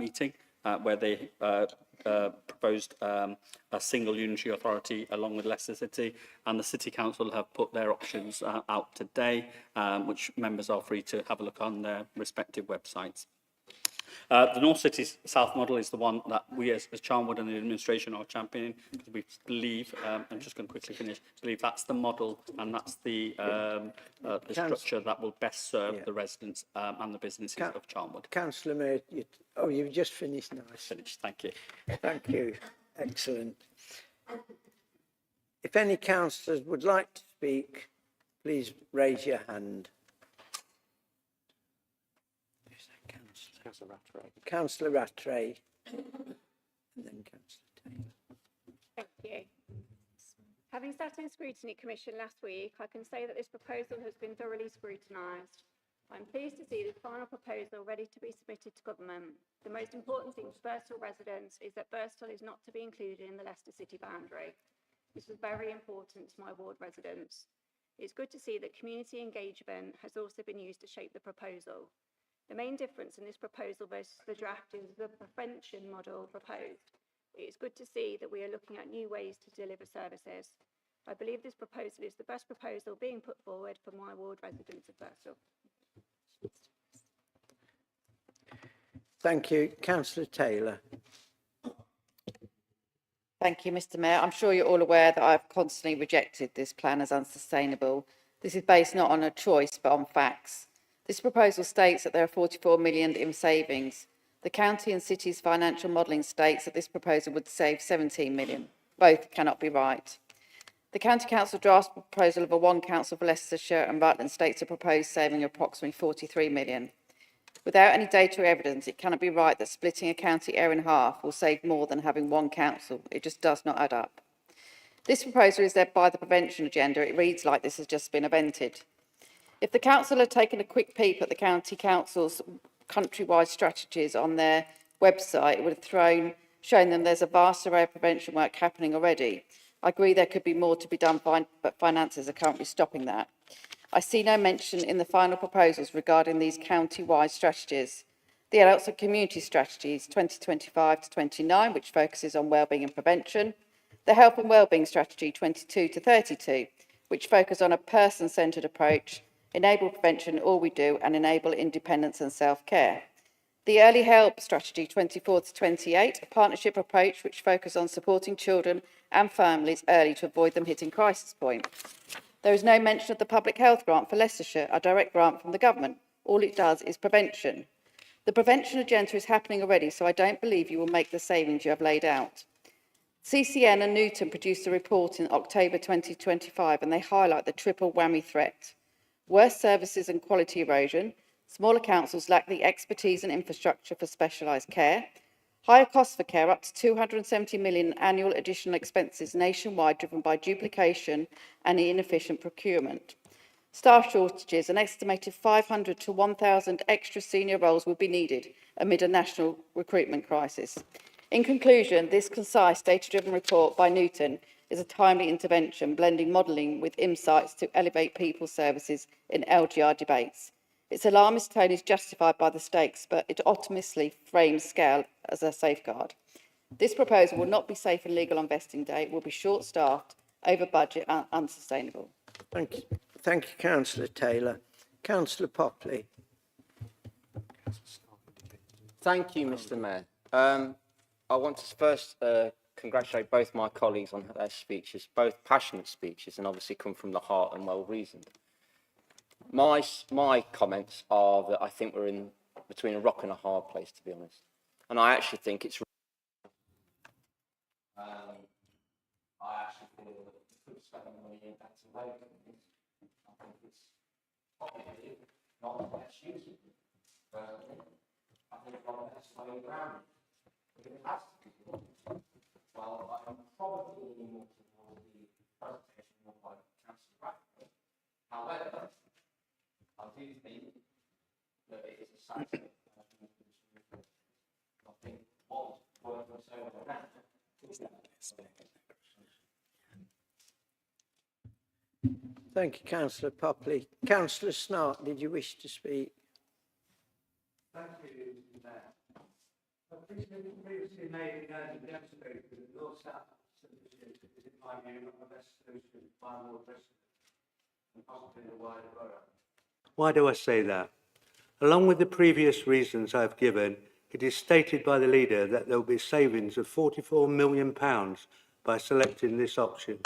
meeting, where they proposed a single unitary authority along with Leicester City, and the City Council have put their options out today, which members are free to have a look on their respective websites. The North City South model is the one that we as Charnwood and the administration are championing, because we believe, I'm just going to quickly finish, believe that's the model and that's the structure that will best serve the residents and the businesses of Charnwood. Councillor Mayor, you've just finished now. Finished, thank you. Thank you. Excellent. If any councillors would like to speak, please raise your hand. Councillor Rattray, and then Councillor Taylor. Thank you. Having sat in Scrutiny Commission last week, I can say that this proposal has been thoroughly scrutinised. I'm pleased to see the final proposal ready to be submitted to government. The most important thing for Birstall residents is that Birstall is not to be included in the Leicester City boundary. This was very important to my ward residents. It's good to see that community engagement has also been used to shape the proposal. The main difference in this proposal versus the draft is the prevention model proposed. It is good to see that we are looking at new ways to deliver services. I believe this proposal is the best proposal being put forward for my ward residents of Birstall. Thank you. Councillor Taylor. Thank you, Mr Mayor. I'm sure you're all aware that I've constantly rejected this plan as unsustainable. This is based not on a choice but on facts. This proposal states that there are 44 million in savings. The county and city's financial modelling states that this proposal would save 17 million. Both cannot be right. The County Council draft proposal of a one council for Leicestershire and Rutland states a proposed saving of approximately 43 million. Without any data or evidence, it cannot be right that splitting a county area in half will save more than having one council. It just does not add up. This proposal is led by the prevention agenda. It reads like this has just been invented. If the council had taken a quick peep at the county council's countrywide strategies on their website, it would have shown them there's a vast array of prevention work happening already. I agree there could be more to be done, but finances are currently stopping that. I see no mention in the final proposals regarding these county-wide strategies. The adults and community strategies 2025 to 29, which focuses on wellbeing and prevention. The health and wellbeing strategy 22 to 32, which focus on a person-centred approach, enable prevention in all we do and enable independence and self-care. The early help strategy 24 to 28, a partnership approach which focuses on supporting children and families early to avoid them hitting crisis point. There is no mention of the public health grant for Leicestershire, a direct grant from the government. All it does is prevention. The prevention agenda is happening already, so I don't believe you will make the savings you have laid out. CCN and Newton produced a report in October 2025 and they highlight the triple whammy threat. Worse services and quality erosion, smaller councils lack the expertise and infrastructure for specialised care, higher costs for care, up to 270 million annual additional expenses nationwide driven by duplication and inefficient procurement. Staff shortages, an estimated 500 to 1,000 extra senior roles will be needed amid a national recruitment crisis. In conclusion, this concise data-driven report by Newton is a timely intervention, blending modelling with insights to elevate people's services in LGR debates. Its alarmist tone is justified by the stakes, but it optimistically frames scale as a safeguard. This proposal will not be safe and legal on vesting day. It will be short-staffed, over budget and unsustainable. Thank you. Thank you, Councillor Taylor. Councillor Popley. Thank you, Mr Mayor. I want to first congratulate both my colleagues on their speeches, both passionate speeches and obviously come from the heart and well-reasoned. My comments are that I think we're in between a rock and a hard place, to be honest. And I actually think it's... I actually feel that we could spend money in better ways. I think it's probably not the best use of it. I think it's not the best way around it. If it has to be done, well, I'm probably leaning more towards the presentation of by Councillor Bradford. However, I do think that it is a satisfactory I think what work was over around is that. Thank you, Councillor Popley. Councillor Snart, did you wish to speak? Thank you, Mayor. previously made demonstrated that no staff is, in my view, not the best solution by more residents and possibly the wider borough. Why do I say that? Along with the previous reasons I've given, it is stated by the leader that there will be savings of £44 million by selecting this option.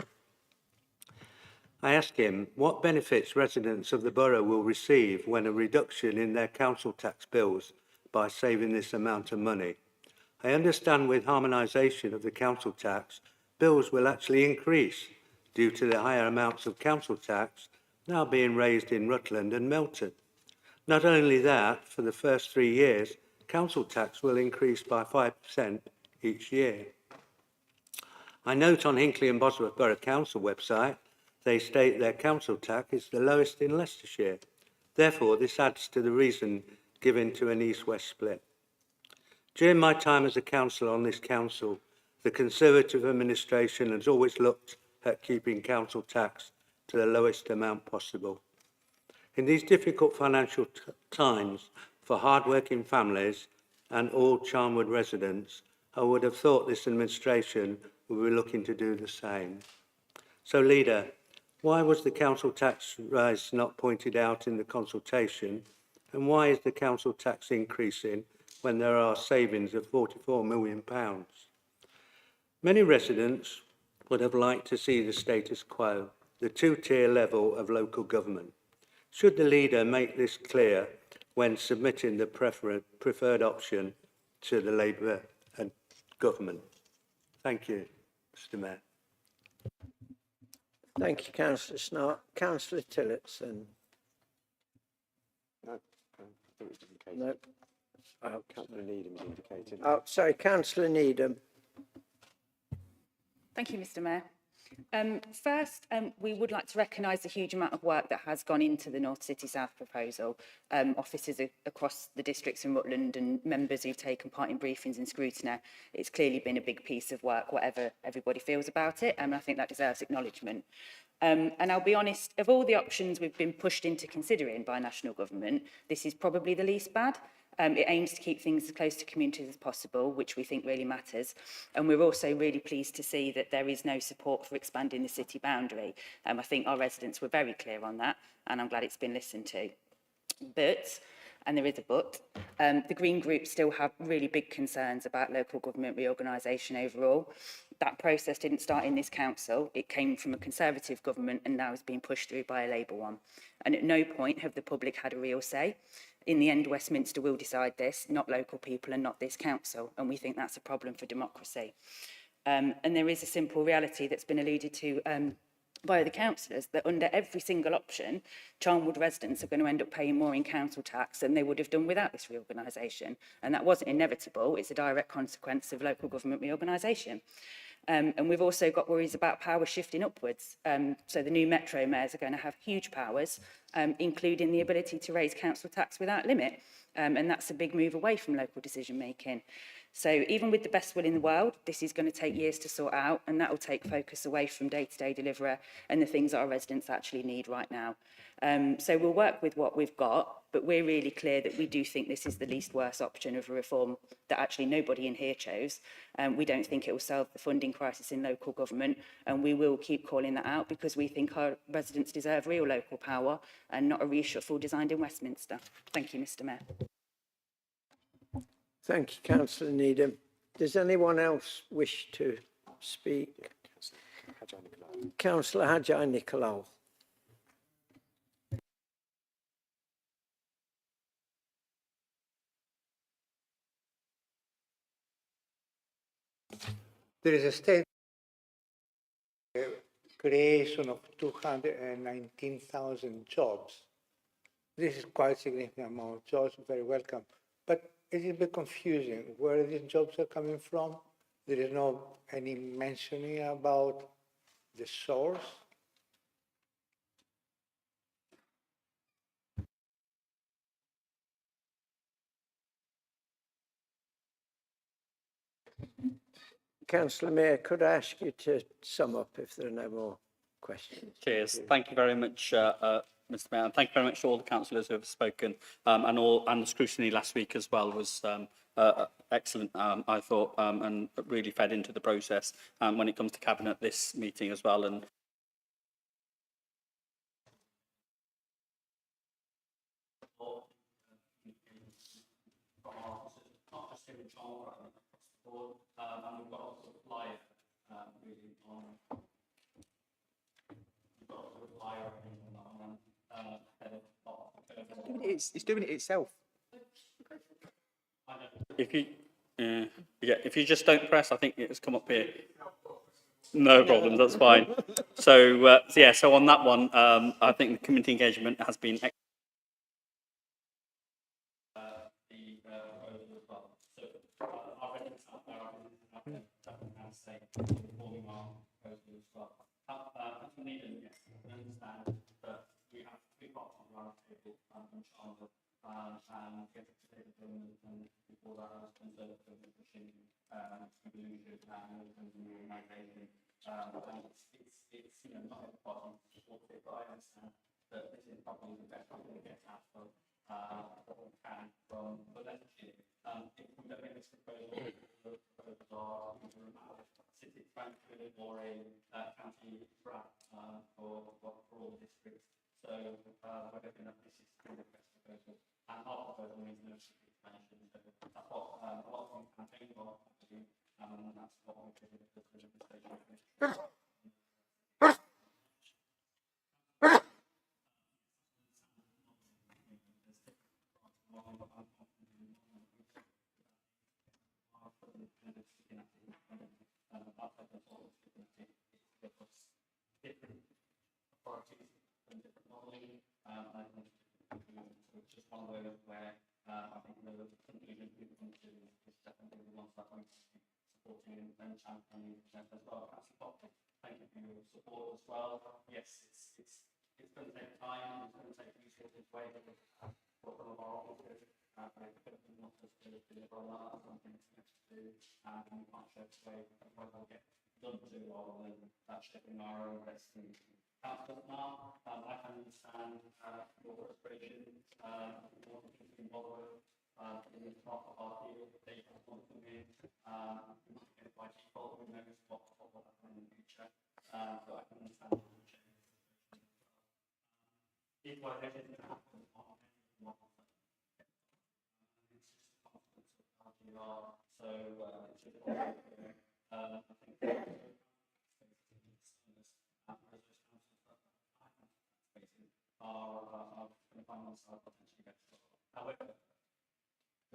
I asked him what benefits residents of the borough will receive when a reduction in their council tax bills by saving this amount of money. I understand with harmonisation of the council tax, bills will actually increase due to the higher amounts of council tax now being raised in Rutland and Melton. Not only that, for the first 3 years, council tax will increase by 5% each year. I note on Hinckley and Bosworth Borough Council website, they state their council tax is the lowest in Leicestershire. Therefore, this adds to the reason given to an east-west split. During my time as a councillor on this council, the Conservative administration has always looked at keeping council tax to the lowest amount possible. In these difficult financial times for hard-working families and all Charnwood residents, I would have thought this administration would be looking to do the same. So, Leader, why was the council tax rise not pointed out in the consultation, and why is the council tax increasing when there are savings of £44 million? Many residents would have liked to see the status quo, the two-tier level of local government. Should the leader make this clear when submitting the preferred option to the Labour government? Thank you, Mr. Mayor. Thank you, Councillor Snart. Councillor Tillotson. No, I think it was indicated. No. Oh, Councillor Needham is indicated. oh, sorry, Councillor Needham. Thank you, Mr. Mayor. First, we would like to recognise the huge amount of work that has gone into the North City South proposal. Officers across the districts in Rutland and members who've taken part in briefings and scrutiny. It's clearly been a big piece of work, whatever everybody feels about it, and I think that deserves acknowledgement. And I'll be honest, of all the options we've been pushed into considering by national government, this is probably the least bad. It aims to keep things as close to communities as possible, which we think really matters. And we're also really pleased to see that there is no support for expanding the city boundary. I think our residents were very clear on that, and I'm glad it's been listened to. But, and there is a but, the Green Group still have really big concerns about local government reorganisation overall. That process didn't start in this council. It came from a Conservative government and now is being pushed through by a Labour one. And at no point have the public had a real say. In the end, Westminster will decide this, not local people and not this council, and we think that's a problem for democracy. And there is a simple reality that's been alluded to by the councillors, that under every single option, Charnwood residents are going to end up paying more in council tax than they would have done without this reorganisation. And that wasn't inevitable, it's a direct consequence of local government reorganisation. And we've also got worries about power shifting upwards. So the new Metro mayors are going to have huge powers, including the ability to raise council tax without limit. And that's a big move away from local decision making. So even with the best will in the world, this is going to take years to sort out, and that will take focus away from day-to-day delivery and the things our residents actually need right now. So we'll work with what we've got, but we're really clear that we do think this is the least worst option of a reform that actually nobody in here chose. We don't think it will solve the funding crisis in local government, and we will keep calling that out because we think our residents deserve real local power and not a reshuffle designed in Westminster. Thank you, Mr. Mayor. Thank you, Councillor Needham. Does anyone else wish to speak? Councillor Hajai Nicolau. There is a state creation of 219,000 jobs. This is quite a significant amount of jobs, very welcome. But it's a bit confusing where these jobs are coming from. There is no any mentioning about the source. Councillor Mayor, could I ask you to sum up if there are no more questions? Cheers. Thank you very much, Mr. Mayor, and thank you very much to all the councillors who have spoken, and the scrutiny last week as well was excellent, I thought, and really fed into the process when it comes to Cabinet this meeting as well. And from our officers, not just here in Charlton, but across the board. And we've got also a flyer really on. We've got also a flyer on that one. It's doing it itself. if you, yeah, if you just don't press, I think it's come up here. No problem, that's fine. So, yeah, so on that one, I think the community engagement has been Our residents out there are and say, informing our proposal as well. As we need it, yes, I understand that we have three options around the table, from Charlotte, and get it to the government, and before that, I was concerned that we're pushing, inclusion and organisation. And it's, you know, not everybody supports it, but I understand that this is probably the best way to get out of, what we can from the legislature. If we don't get this proposal, the proposals are either a city Frankfurt or a county grant for all districts. So we're hoping that this is the best proposal. And our proposal means no city expansion. So that's what a lot of campaigns are doing, and that's what we did with the legislation. Different authorities and different modelling, I think it's just one of those where I think the conclusion people come to is definitely the ones that I'm supporting and championing as well. Thank you for your support as well. Yes, it's going to take time, it's going to take resources away from some of our officers. Not just to deliver on that, something to do, and we can't show away what we'll get done to rather than shaping our own destiny. Councillor now, I can understand your frustration, what you can bother in the top of our deal, they don't want to come in, by default, who knows what will happen in the future, so I can understand the frustration. Equalisation can happen on any one of them. It's just a confidence of how you are, so it's just I think are going to find themselves potentially better. However,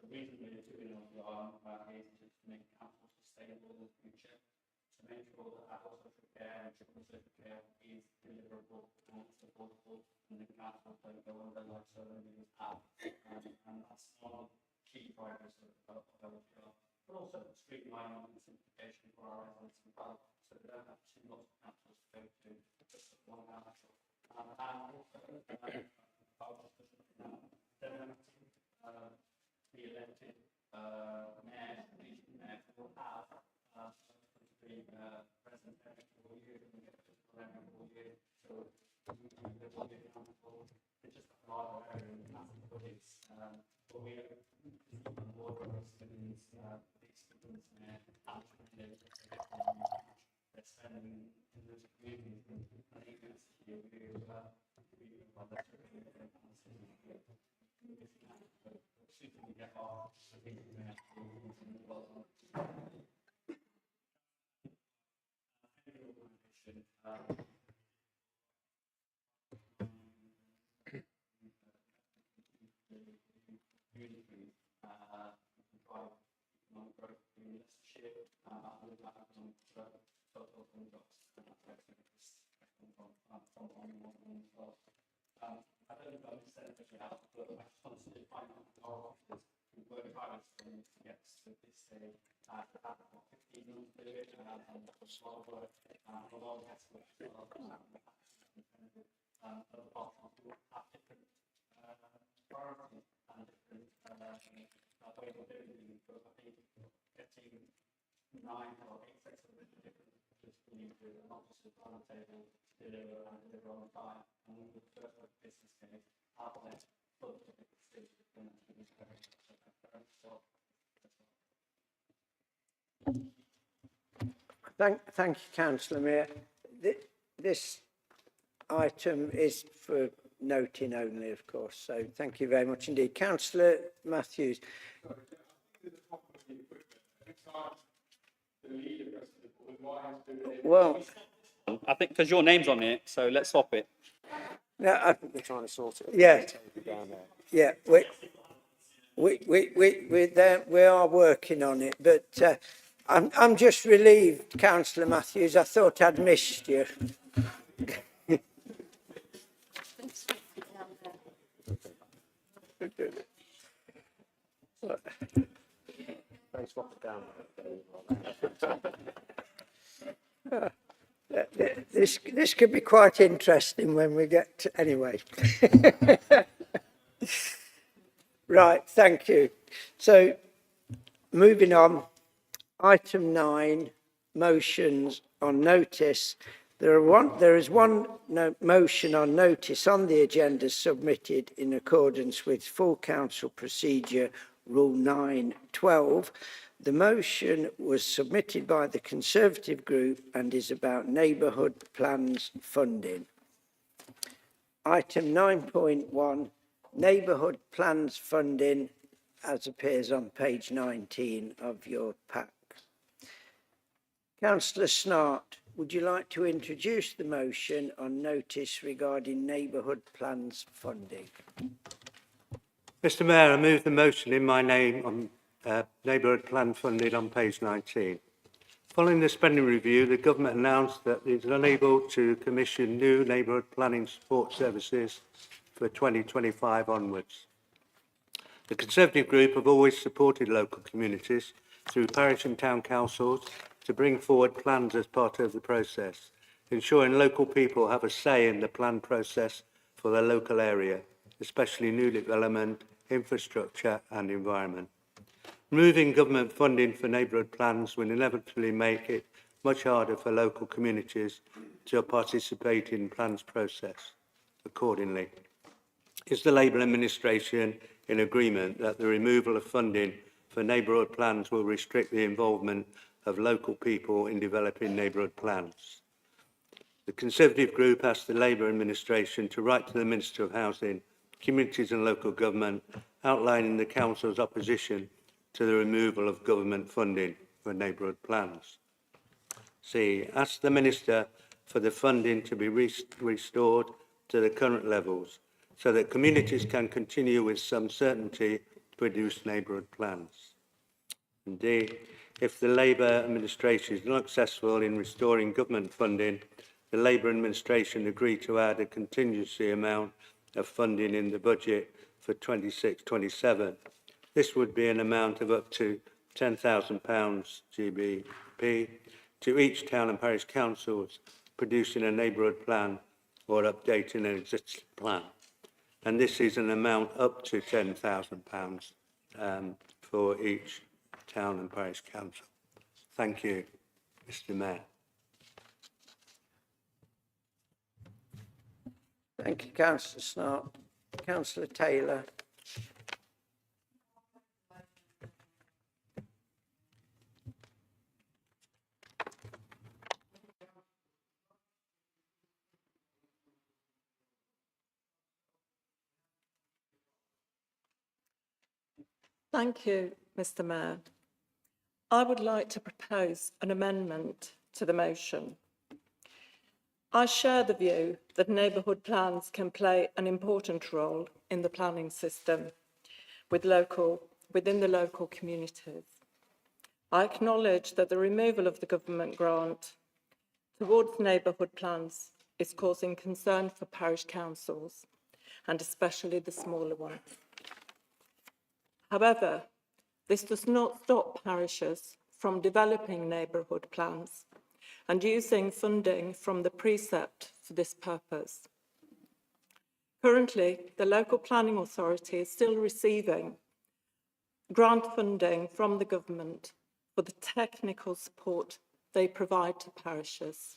the reason we're doing all is to make council sustainable in the future, to make sure that adult social care and children's social care is deliverable and supportable, and the council don't go under like so many have. And that's one of the key drivers of LGR, but also streamlining and simplification for our residents as well, so they don't have too lots of councils to go to, just one council. And also, the elected mayors, police mayors will have the present every 4 years and get to every 4 years. So they will be accountable. It's just a lot of areas, massive budgets. But we are on board with these students and they're spending in those communities. And I think it's here I don't know if I'm saying that you have, but I just want to find out our officers who work hard to get to this stage. I've had 15 months to do it, and a lot of work, a lot of guesswork as well. Other partners who have different priorities and different ways of doing things, but I think getting 9 or 8 sets of different political leaders and officers on the table to deliver and deliver on time, and the first business case out there, but the biggest stage of the very so Thank you, Councillor Mayor. This item is for noting only, of course, so thank you very much indeed. Councillor Matthews. Well, I think because your name's on it, so let's swap it. no, We're trying to sort it. yeah, Down there. yeah, we're there, we are working on it, but I'm just relieved, Councillor Matthews. I thought I'd missed you. They swap it down. This could be quite interesting when we get to, anyway. Right, thank you. So, moving on, item 9, motions on notice. There is one motion on notice on the agenda submitted in accordance with Full Council Procedure Rule 9.12. The motion was submitted by the Conservative Group and is about neighbourhood plans funding. Item 9.1, neighbourhood plans funding, as appears on page 19 of your pack. Councillor Snart, would you like to introduce the motion on notice regarding neighbourhood plans funding? Mr Mayor, I move the motion in my name on neighbourhood plan funding on page 19. Following the spending review, the government announced that it is unable to commission new neighbourhood planning support services for 2025 onwards. The Conservative Group have always supported local communities through parish and town councils to bring forward plans as part of the process, ensuring local people have a say in the plan process for their local area, especially new development, infrastructure and environment. Removing government funding for neighbourhood plans will inevitably make it much harder for local communities to participate in plans process accordingly. Is the Labour administration in agreement that the removal of funding for neighbourhood plans will restrict the involvement of local people in developing neighbourhood plans? The Conservative Group asked the Labour administration to write to the Minister of Housing, Communities and Local Government, outlining the Council's opposition to the removal of government funding for neighbourhood plans. C. Ask the Minister for the funding to be restored to the current levels so that communities can continue with some certainty to produce neighbourhood plans. And D. If the Labour administration is not successful in restoring government funding, the Labour administration agreed to add a contingency amount of funding in the budget for 26-27. This would be an amount of up to £10,000 GBP to each town and parish councils producing a neighbourhood plan or updating an existing plan. And this is an amount up to £10,000 for each town and parish council. Thank you, Mr Mayor. Thank you, Councillor Snart. Councillor Taylor. Thank you, Mr Mayor. I would like to propose an amendment to the motion. I share the view that neighbourhood plans can play an important role in the planning system within the local communities. I acknowledge that the removal of the government grant towards neighbourhood plans is causing concern for parish councils, and especially the smaller ones. However, this does not stop parishes from developing neighbourhood plans and using funding from the precept for this purpose. Currently, the local planning authority is still receiving grant funding from the government for the technical support they provide to parishes.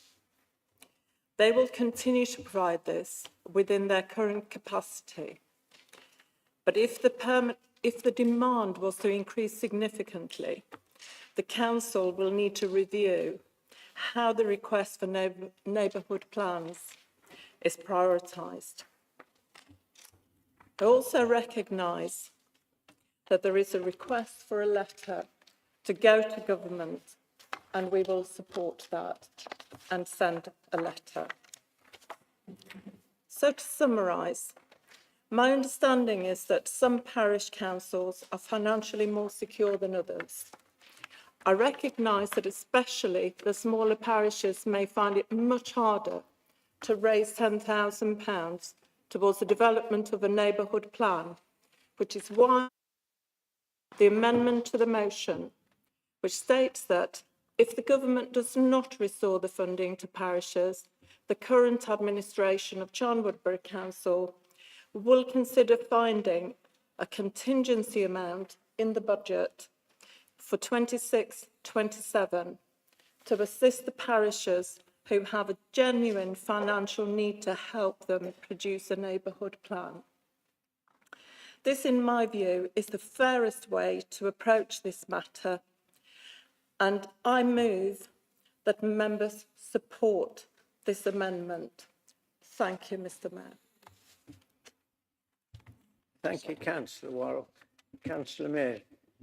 They will continue to provide this within their current capacity. But if the demand was to increase significantly, the council will need to review how the request for neighbourhood plans is prioritised. I also recognise that there is a request for a letter to go to government, and we will support that and send a letter. So to summarise, my understanding is that some parish councils are financially more secure than others. I recognise that especially the smaller parishes may find it much harder to raise £10,000 towards the development of a neighbourhood plan, which is why the amendment to the motion, which states that if the government does not restore the funding to parishes, the current administration of Charnwoodbury Council will consider finding a contingency amount in the budget for 26-27 to assist the parishes who have a genuine financial need to help them produce a neighbourhood plan. This, in my view, is the fairest way to approach this matter, and I move that members support this amendment. Thank you, Mr. Mayor. Thank you, Councillor Worrell. Councillor Mayor.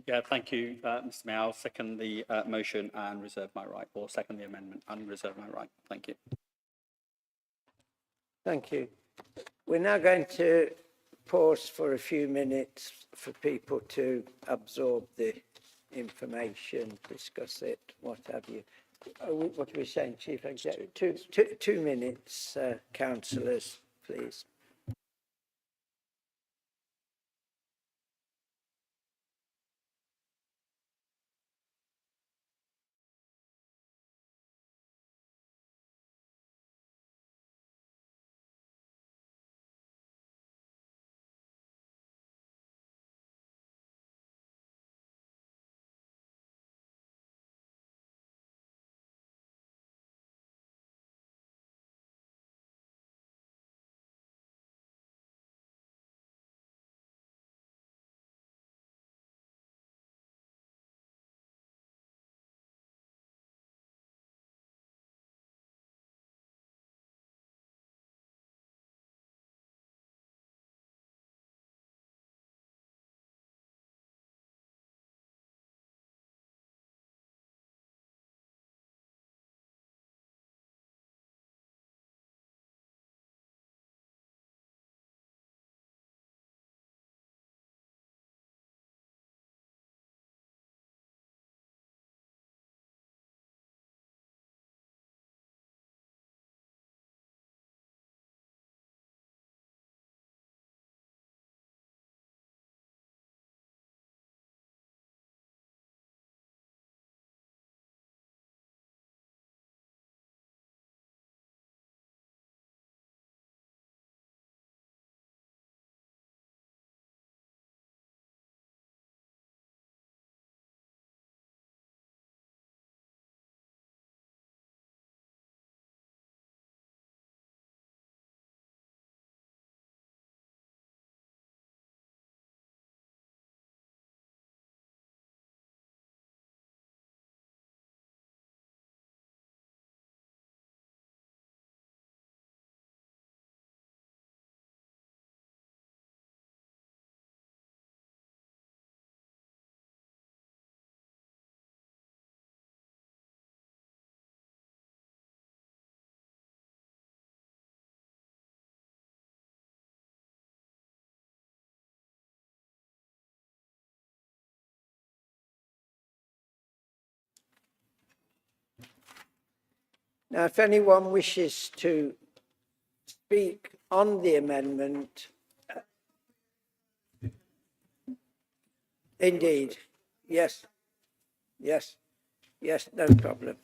Yeah, thank you, Mr. Mayor. I'll second the motion and reserve my right, or second the amendment and reserve my right. Thank you. Thank you. We're now going to pause for a few minutes for people to absorb the information, discuss it, what have you. What are we saying, Chief Executive? 2 minutes, councillors, please. Now, if anyone wishes to speak on the amendment, indeed, yes, no problem.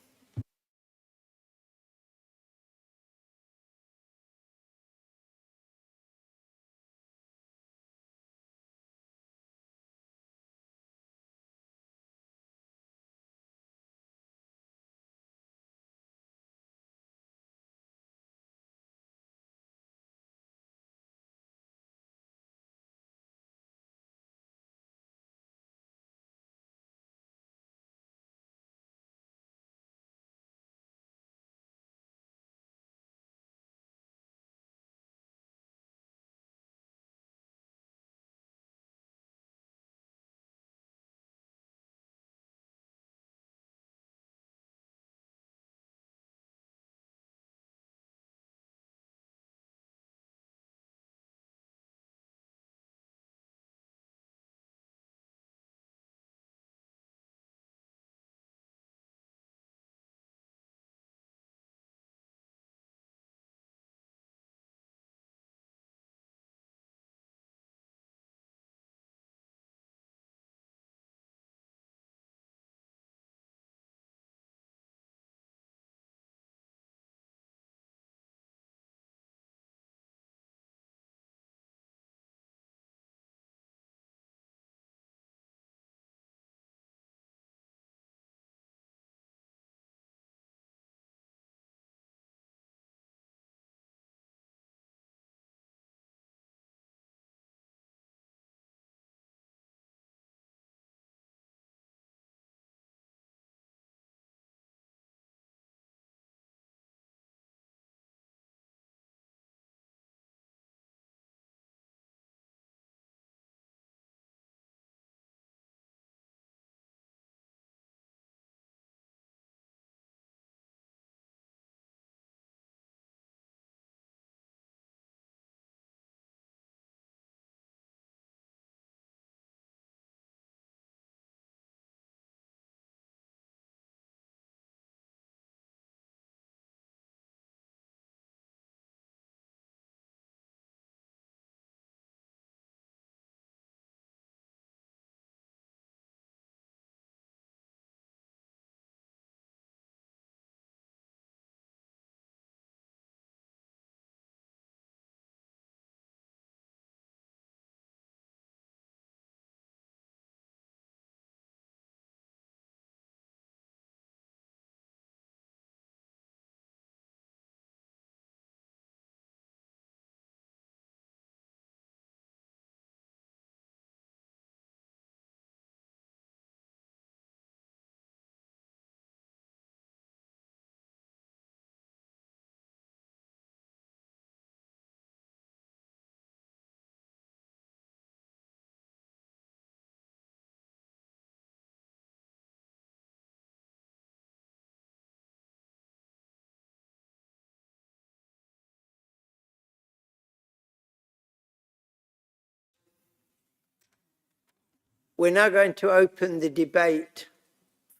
we're now going to open the debate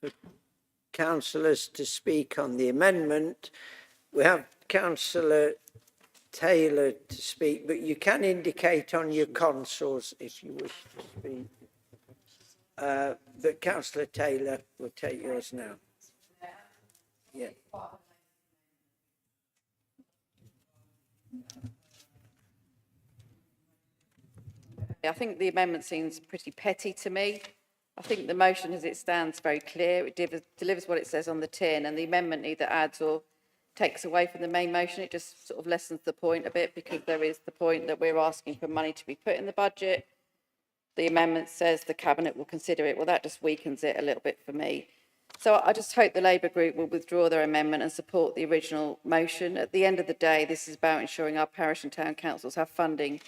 for councillors to speak on the amendment. We have Councillor Taylor to speak, but you can indicate on your consoles if you wish to speak. But Councillor Taylor will take yours now. Yeah. I think the amendment seems pretty petty to me. I think the motion as it stands very clear. It delivers what it says on the tin, and the amendment neither adds or takes away from the main motion. It just sort of lessens the point a bit, because there is the point that we're asking for money to be put in the budget. The amendment says the Cabinet will consider it. Well, that just weakens it a little bit for me. So I just hope the Labour group will withdraw their amendment and support the original motion. At the end of the day, this is about ensuring our parish and town councils have funding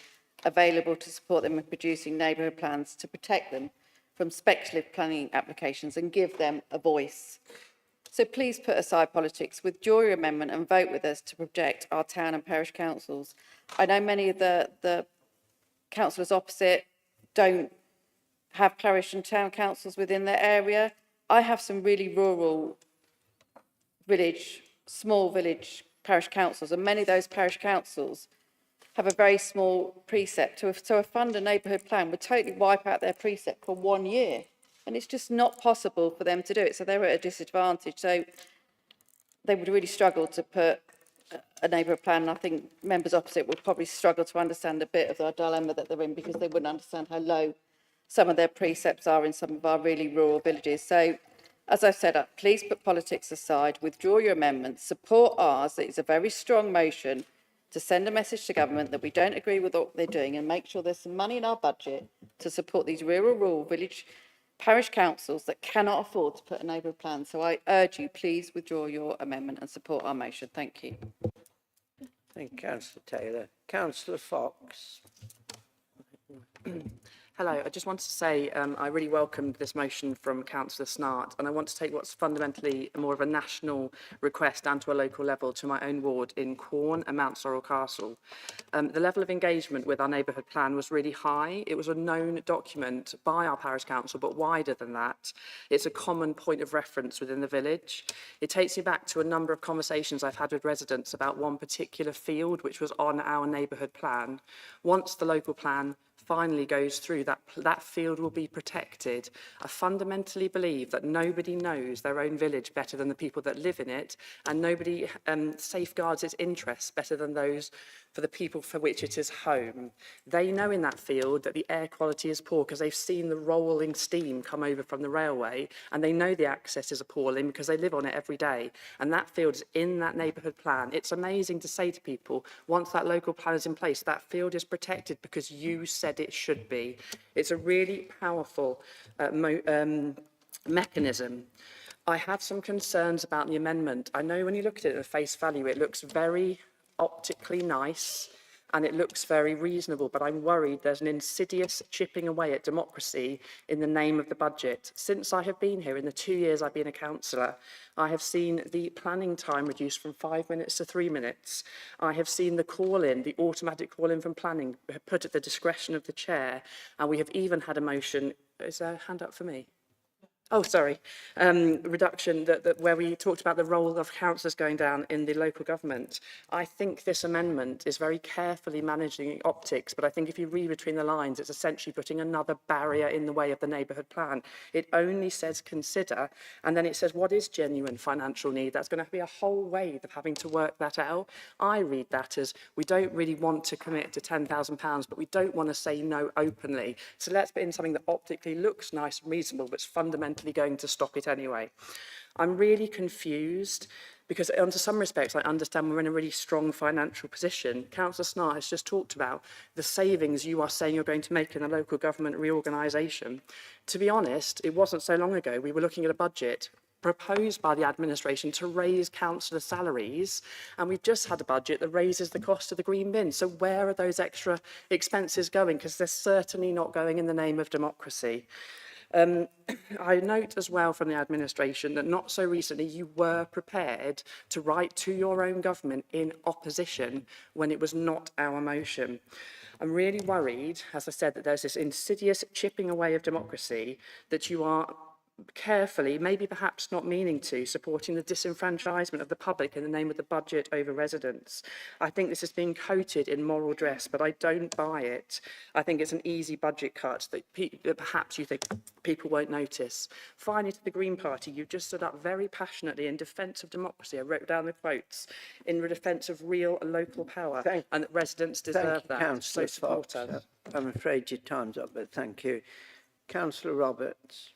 available to support them in producing neighbourhood plans to protect them from speculative planning applications and give them a voice. So please put aside politics, withdraw your amendment and vote with us to protect our town and parish councils. I know many of the councillors opposite don't have parish and town councils within their area. I have some really rural small village parish councils, and many of those parish councils have a very small precept. So a fund and neighbourhood plan would totally wipe out their precept for 1 year. And it's just not possible for them to do it. So they're at a disadvantage. So they would really struggle to put a neighbourhood plan. And I think members opposite would probably struggle to understand a bit of the dilemma that they're in, because they wouldn't understand how low some of their precepts are in some of our really rural villages. So, as I've said, please put politics aside, withdraw your amendment, support ours. It's a very strong motion to send a message to government that we don't agree with what they're doing, and make sure there's some money in our budget to support these rural village parish councils that cannot afford to put a neighbourhood plan. So I urge you, please withdraw your amendment and support our motion. Thank you. Thank you, Councillor Taylor. Councillor Fox. Hello, I just wanted to say I really welcomed this motion from Councillor Snart, and I want to take what's fundamentally more of a national request down to a local level to my own ward in Quorn and Mount Sorrel Castle. The level of engagement with our neighbourhood plan was really high. It was a known document by our parish council, but wider than that. It's a common point of reference within the village. It takes me back to a number of conversations I've had with residents about one particular field which was on our neighbourhood plan. Once the local plan finally goes through, that field will be protected. I fundamentally believe that nobody knows their own village better than the people that live in it, and nobody safeguards its interests better than those for the people for which it is home. They know in that field that the air quality is poor because they've seen the rolling steam come over from the railway, and they know the access is appalling because they live on it every day. And that field is in that neighbourhood plan. It's amazing to say to people, once that local plan is in place, that field is protected because you said it should be. It's a really powerful mechanism. I have some concerns about the amendment. I know when you look at it at face value, it looks very optically nice and it looks very reasonable, but I'm worried there's an insidious chipping away at democracy in the name of the budget. Since I have been here, in the 2 years I've been a councillor, I have seen the planning time reduced from 5 minutes to 3 minutes. I have seen the call-in, the automatic call-in from planning, put at the discretion of the chair, and we have even had a motion, is there a hand up for me? Oh, sorry, reduction where we talked about the role of councillors going down in the local government. I think this amendment is very carefully managing optics, but I think if you read between the lines, it's essentially putting another barrier in the way of the neighbourhood plan. It only says consider, and then it says what is genuine financial need. That's going to be a whole wave of having to work that out. I read that as we don't really want to commit to £10,000, but we don't want to say no openly. So let's put in something that optically looks nice and reasonable, but it's fundamentally going to stop it anyway. I'm really confused because in some respects I understand we're in a really strong financial position. Councillor Snart has just talked about the savings you are saying you're going to make in a local government reorganisation. To be honest, it wasn't so long ago we were looking at a budget proposed by the administration to raise councillor salaries, and we've just had a budget that raises the cost of the green bin. So where are those extra expenses going? Because they're certainly not going in the name of democracy. I note as well from the administration that not so recently you were prepared to write to your own government in opposition when it was not our motion. I'm really worried, as I said, that there's this insidious chipping away of democracy, that you are carefully, maybe perhaps not meaning to, supporting the disenfranchisement of the public in the name of the budget over residents. I think this is being coated in moral dress, but I don't buy it. I think it's an easy budget cut that perhaps you think people won't notice. Finally, to the Green Party, you just stood up very passionately in defence of democracy. I wrote down the quotes, in defence of real and local power, and that residents deserve that. Councillor So support Fox. us. I'm afraid your time's up, but thank you. Councillor Roberts.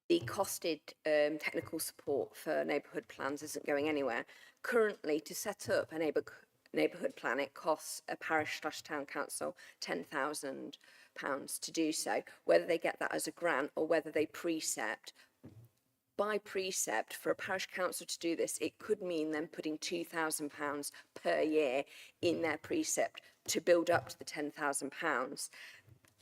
The costed technical support for neighbourhood plans isn't going anywhere. Currently, to set up a neighbourhood plan, it costs a parish/town council £10,000 to do so. Whether they get that as a grant or whether they precept, by precept, for a parish council to do this, it could mean them putting £2,000 per year in their precept to build up to the £10,000.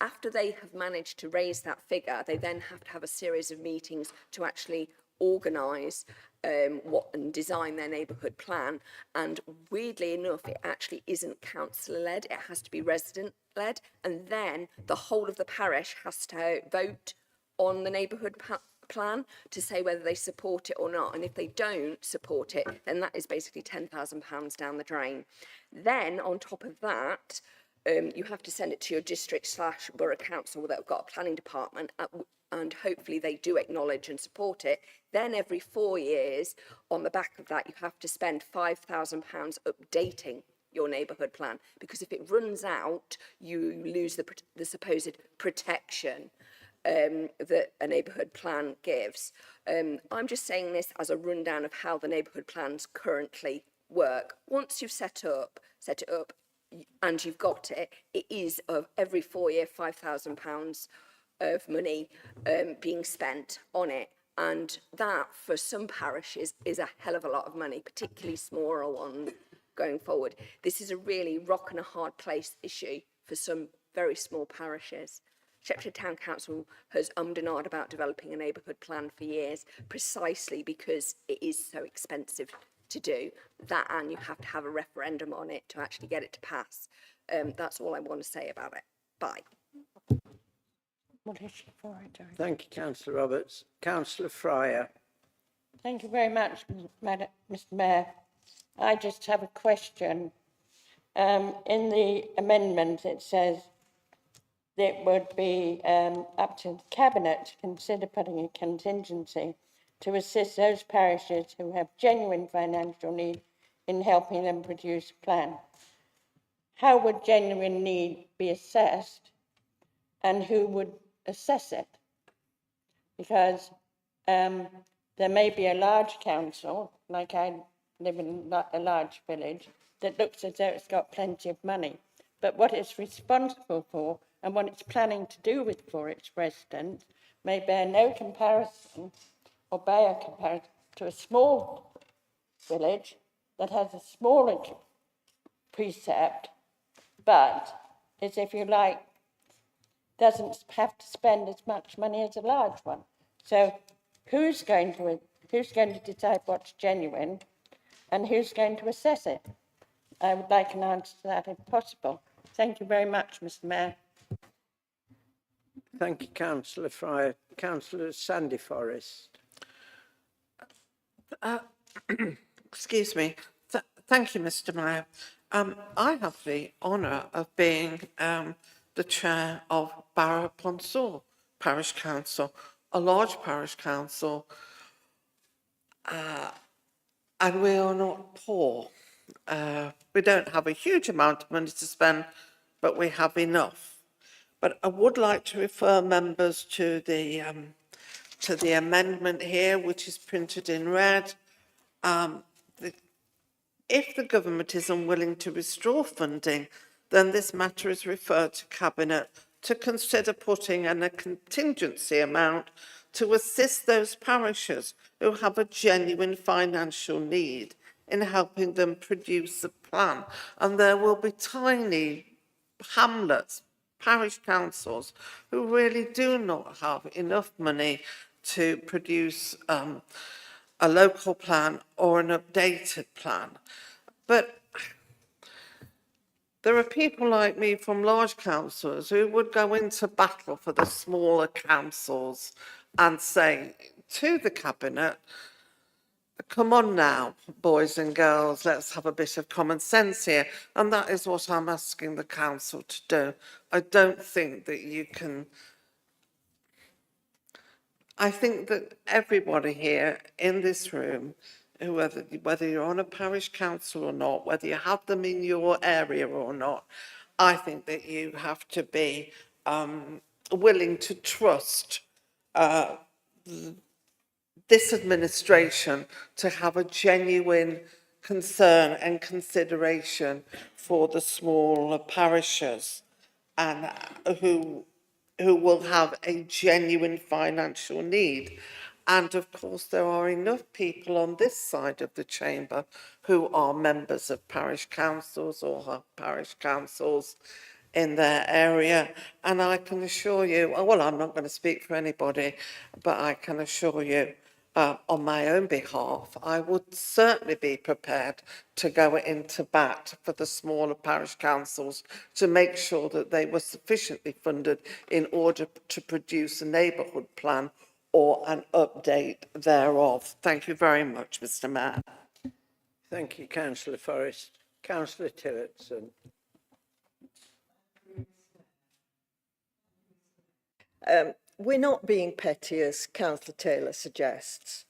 After they have managed to raise that figure, they then have to have a series of meetings to actually organise and design their neighbourhood plan. And weirdly enough, it actually isn't councillor-led, it has to be resident-led. And then the whole of the parish has to vote on the neighbourhood plan to say whether they support it or not. And if they don't support it, then that is basically £10,000 down the drain. Then on top of that, you have to send it to your district/borough council that have got a planning department, and hopefully they do acknowledge and support it. Then every 4 years, on the back of that, you have to spend £5,000 updating your neighbourhood plan, because if it runs out, you lose the supposed protection that a neighbourhood plan gives. I'm just saying this as a rundown of how the neighbourhood plans currently work. Once you've set it up, and you've got it, it is of every 4 year £5,000 of money being spent on it. And that, for some parishes, is a hell of a lot of money, particularly smaller ones going forward. This is a really rock and a hard place issue for some very small parishes. Shepperton Town Council has ummed and ahed about developing a neighbourhood plan for years, precisely because it is so expensive to do that, and you have to have a referendum on it to actually get it to pass. That's all I want to say about it. Bye. Thank you, Councillor Roberts. Councillor Fryer. Thank you very much, Mr. Mayor. I just have a question. In the amendment, it says that it would be up to the Cabinet to consider putting a contingency to assist those parishes who have genuine financial need in helping them produce a plan. How would genuine need be assessed, and who would assess it? Because there may be a large council, like I live in a large village, that looks as though it's got plenty of money, but what it's responsible for and what it's planning to do for its residents may bear no comparison or bear a comparison to a small village that has a smaller precept, but is, if you like, doesn't have to spend as much money as a large one. So who's going to decide what's genuine, and who's going to assess it? I would like an answer to that if possible. Thank you very much, Mr. Mayor. Thank you, Councillor Fryer. Councillor Sandy Forrest. Excuse me. Thank you, Mr. Mayor. I have the honour of being the chair of Barrow-upon-Soar Parish Council, a large parish council, and we are not poor. We don't have a huge amount of money to spend, but we have enough. But I would like to refer members to the amendment here, which is printed in red. If the government is unwilling to restore funding, then this matter is referred to Cabinet to consider putting in a contingency amount to assist those parishes who have a genuine financial need in helping them produce a plan. And there will be tiny hamlets, parish councils, who really do not have enough money to produce a local plan or an updated plan. But there are people like me from large councils who would go into battle for the smaller councils and say to the Cabinet, come on now, boys and girls, let's have a bit of common sense here. And that is what I'm asking the council to do. I don't think that you can... I think that everybody here in this room, whether you're on a parish council or not, whether you have them in your area or not, I think that you have to be willing to trust this administration to have a genuine concern and consideration for the smaller parishes and who will have a genuine financial need. And of course, there are enough people on this side of the chamber who are members of parish councils or have parish councils in their area. And I can assure you, well, I'm not going to speak for anybody, but I can assure you, on my own behalf, I would certainly be prepared to go into bat for the smaller parish councils to make sure that they were sufficiently funded in order to produce a neighbourhood plan or an update thereof. Thank you very much, Mr. Mayor. Thank you, Councillor Forrest. Councillor Tillotson. We're not being petty, as Councillor Taylor suggests.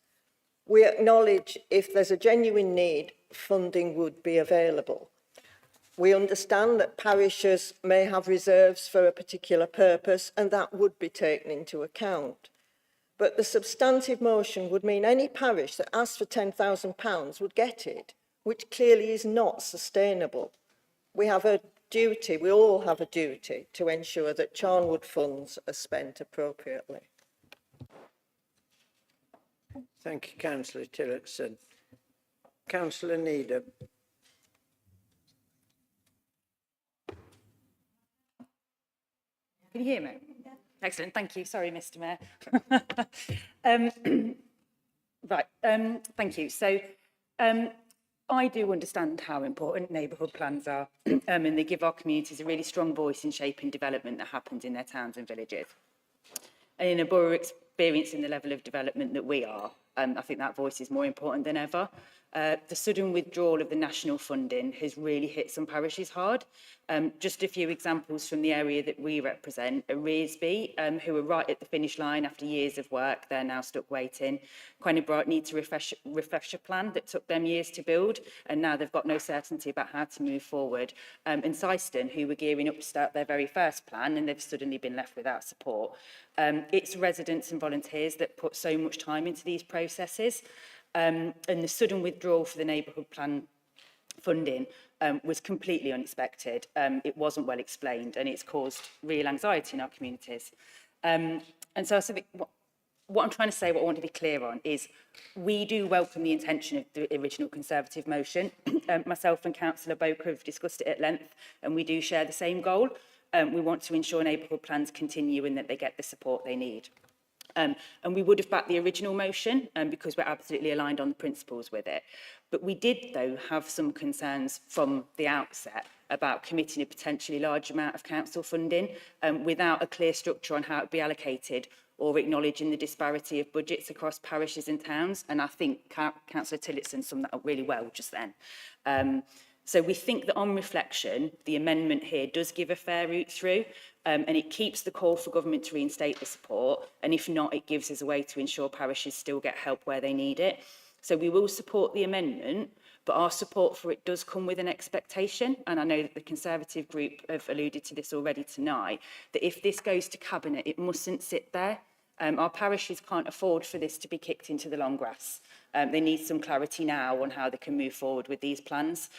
We acknowledge if there's a genuine need, funding would be available. We understand that parishes may have reserves for a particular purpose, and that would be taken into account. But the substantive motion would mean any parish that asked for £10,000 would get it, which clearly is not sustainable. We have a duty, we all have a duty to ensure that Charnwood funds are spent appropriately. Thank you, Councillor Tillotson. Councillor Needham. Can you hear me? Excellent, thank you. Sorry, Mr. Mayor. Thank you. So, I do understand how important neighbourhood plans are, and they give our communities a really strong voice in shaping development that happens in their towns and villages. And in a borough experiencing the level of development that we are, I think that voice is more important than ever. The sudden withdrawal of the national funding has really hit some parishes hard. Just a few examples from the area that we represent are Rearsby, who are right at the finish line after years of work. They're now stuck waiting. Quennebrot needs to refresh a plan that took them years to build, and now they've got no certainty about how to move forward. And Syston, who were gearing up to start their very first plan, and they've suddenly been left without support. It's residents and volunteers that put so much time into these processes. And the sudden withdrawal for the neighbourhood plan funding was completely unexpected. It wasn't well explained, and it's caused real anxiety in our communities. And so I think what I'm trying to say, what I want to be clear on, is we do welcome the intention of the original Conservative motion. Myself and Councillor Boker have discussed it at length, and we do share the same goal. We want to ensure neighbourhood plans continue and that they get the support they need. And we would have backed the original motion because we're absolutely aligned on the principles with it. But we did, though, have some concerns from the outset about committing a potentially large amount of council funding without a clear structure on how it would be allocated or acknowledging the disparity of budgets across parishes and towns. And I think Councillor Tillotson summed that up really well just then. So we think that on reflection, the amendment here does give a fair route through, and it keeps the call for government to reinstate the support. And if not, it gives us a way to ensure parishes still get help where they need it. So we will support the amendment, but our support for it does come with an expectation. And I know that the Conservative group have alluded to this already tonight, that if this goes to Cabinet, it mustn't sit there. Our parishes can't afford for this to be kicked into the long grass. They need some clarity now on how they can move forward with these plans.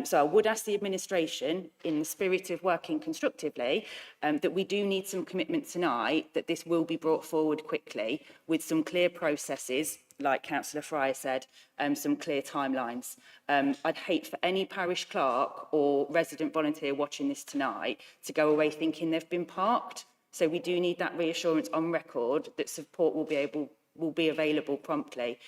So I would ask the administration, in the spirit of working constructively, that we do need some commitment tonight that this will be brought forward quickly with some clear processes, like Councillor Fryer said, some clear timelines. I'd hate for any parish clerk or resident volunteer watching this tonight to go away thinking they've been parked. So we do need that reassurance on record that support will be able will be available promptly,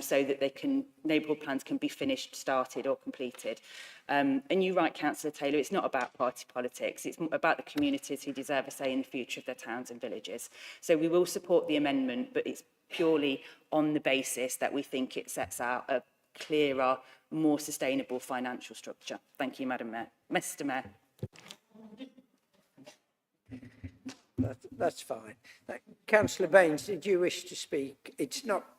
so that neighbourhood plans can be finished, started or completed. And you're right, Councillor Taylor, it's not about party politics, it's about the communities who deserve a say in the future of their towns and villages. So we will support the amendment, but it's purely on the basis that we think it sets out a clearer, more sustainable financial structure. Thank you, Madam Mayor. Mr. Mayor. That's fine. Councillor Baines, did you wish to speak?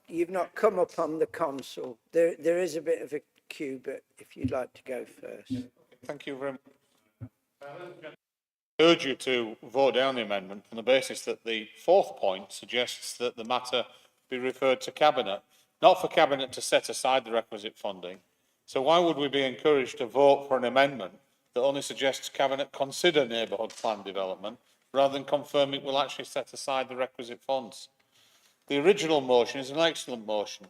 You've not come up on the console. There is a bit of a queue, but if you'd like to go first. Thank you very much. I urge you to vote down the amendment on the basis that the fourth point suggests that the matter be referred to Cabinet, not for Cabinet to set aside the requisite funding. So why would we be encouraged to vote for an amendment that only suggests Cabinet consider neighbourhood plan development rather than confirm it will actually set aside the requisite funds? The original motion is an excellent motion,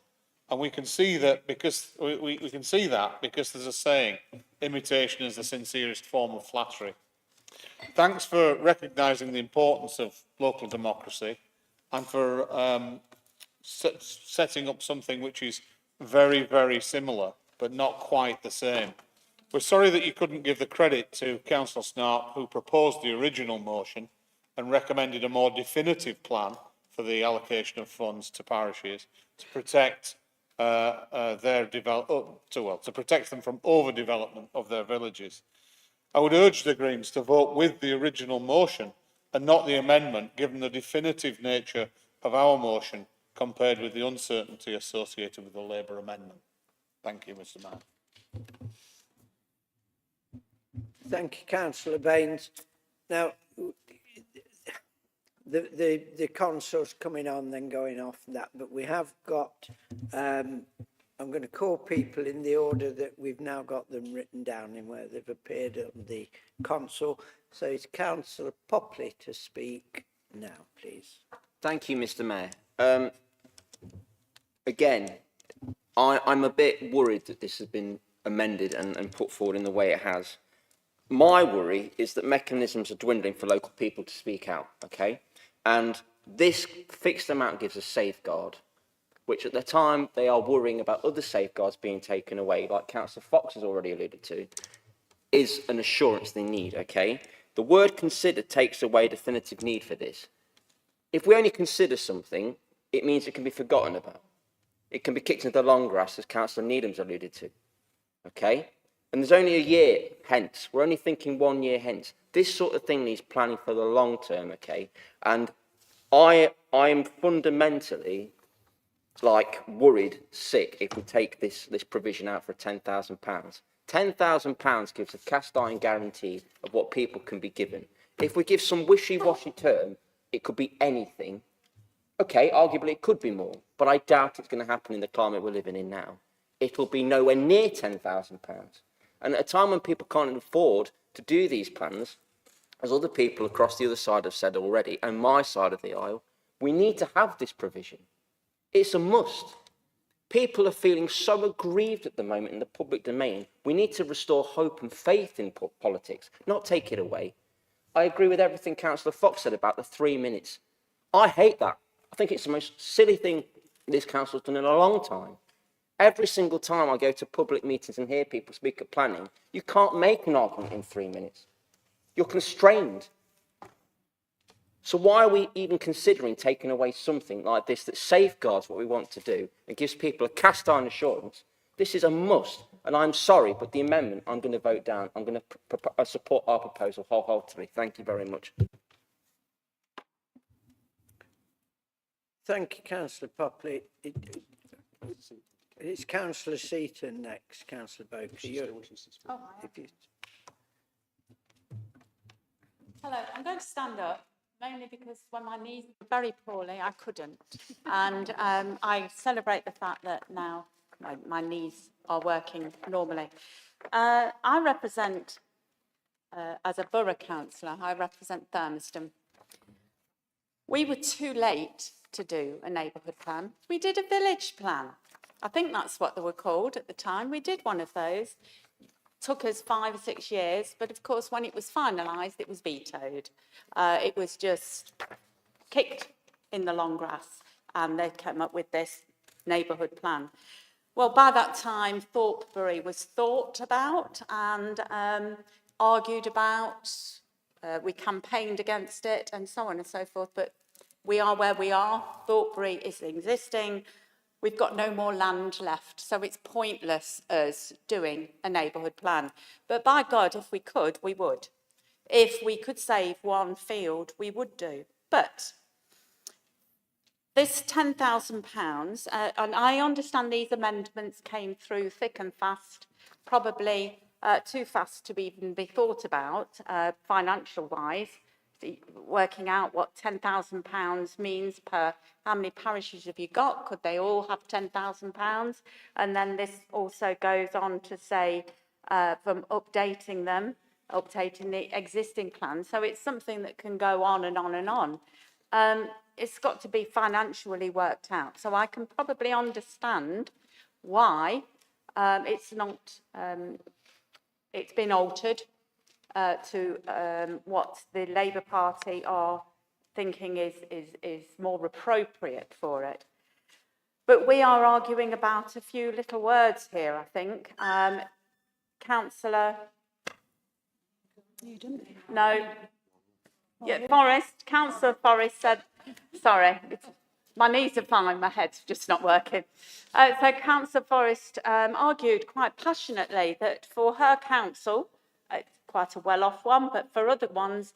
and we can see that because because there's a saying, imitation is the sincerest form of flattery. Thanks for recognising the importance of local democracy and for setting up something which is very, very similar, but not quite the same. We're sorry that you couldn't give the credit to Councillor Snarp, who proposed the original motion and recommended a more definitive plan for the allocation of funds to parishes to protect to protect them from overdevelopment of their villages. I would urge the Greens to vote with the original motion and not the amendment, given the definitive nature of our motion compared with the uncertainty associated with the Labour amendment. Thank you, Mr. Mayor. Thank you, Councillor Baines. Now, the console's coming on, then going off and that, but we have got, I'm going to call people in the order that we've now got them written down in where they've appeared on the console. So it's Councillor Popley to speak now, please. Thank you, Mr. Mayor. Again, I'm a bit worried that this has been amended and put forward in the way it has. My worry is that mechanisms are dwindling for local people to speak out, okay? And this fixed amount gives a safeguard, which at the time they are worrying about other safeguards being taken away, like Councillor Fox has already alluded to, is an assurance they need, okay? The word consider takes away definitive need for this. If we only consider something, it means it can be forgotten about. It can be kicked into the long grass, as Councillor Needham's alluded to, okay? And there's only a year hence. We're only thinking 1 year hence. This sort of thing needs planning for the long term, okay? And I am fundamentally, worried, sick if we take this provision out for £10,000. £10,000 gives a cast iron guarantee of what people can be given. If we give some wishy-washy term, it could be anything. Okay, arguably it could be more, but I doubt it's going to happen in the climate we're living in now. It'll be nowhere near £10,000. And at a time when people can't afford to do these plans, as other people across the other side have said already, and my side of the aisle, we need to have this provision. It's a must. People are feeling so aggrieved at the moment in the public domain. We need to restore hope and faith in politics, not take it away. I agree with everything Councillor Fox said about the 3 minutes. I hate that. I think it's the most silly thing this council's done in a long time. Every single time I go to public meetings and hear people speak of planning, you can't make an argument in 3 minutes. You're constrained. So why are we even considering taking away something like this that safeguards what we want to do and gives people a cast iron assurance? This is a must, and I'm sorry, but the amendment I'm going to vote down. I'm going to support our proposal wholeheartedly. Thank you very much. Thank you, Councillor Popley. It's Councillor Seaton next, Councillor Boker. Hello, I'm going to stand up, mainly because when my knees were very poorly, I couldn't. And I celebrate the fact that now my knees are working normally. I represent, as a borough councillor, I represent Thurmaston. We were too late to do a neighbourhood plan. We did a village plan. I think that's what they were called at the time. We did one of those. Took us 5 or 6 years, but of course when it was finalised it was vetoed. It was just kicked in the long grass, and they came up with this neighbourhood plan. Well, by that time, Thorpebury was thought about and argued about. We campaigned against it and so on and so forth, but we are where we are. Thorpebury is existing. We've got no more land left, so it's pointless us doing a neighbourhood plan. But by God, if we could, we would. If we could save one field, we would do. But this £10,000, and I understand these amendments came through thick and fast, probably too fast to even be thought about financial-wise, working out what £10,000 means per how many parishes have you got? Could they all have £10,000? And then this also goes on to say from updating the existing plan. So it's something that can go on and on and on. It's got to be financially worked out. So I can probably understand why it's not, it's been altered to what the Labour Party are thinking is more appropriate for it. But we are arguing about a few little words here, I think. Councillor... No. Yeah, Forrest, Councillor Forrest said, sorry, my knees are fine, my head's just not working. So Councillor Forrest argued quite passionately that for her council, it's quite a well-off one, but for other ones,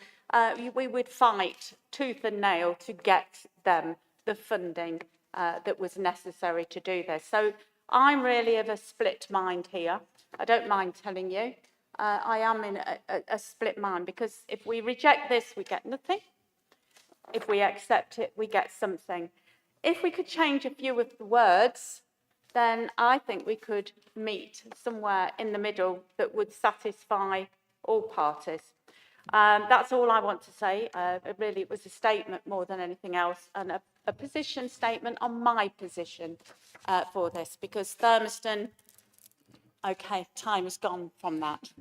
we would fight tooth and nail to get them the funding that was necessary to do this. So I'm really of a split mind here. I don't mind telling you. I am in a split mind, because if we reject this, we get nothing. If we accept it, we get something. If we could change a few of the words, then I think we could meet somewhere in the middle that would satisfy all parties. That's all I want to say. Really, it was a statement more than anything else, and a position statement on my position for this, because Thurmaston, okay, time has gone from that.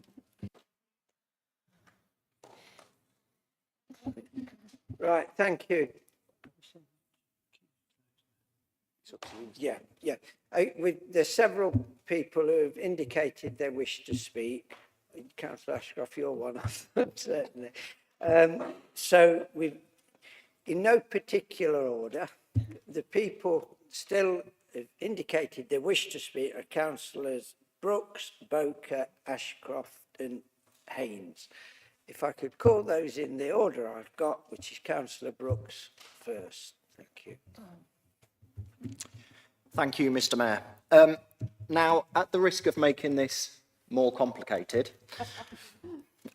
Right, thank you. Yeah. There's several people who have indicated their wish to speak. Councillor Ashcroft, you're one of them, certainly. So in no particular order, the people still have indicated their wish to speak are Councillors Brooks, Boker, Ashcroft and Haynes. If I could call those in the order I've got, which is Councillor Brooks first. Thank you. Thank you, Mr. Mayor. Now, at the risk of making this more complicated,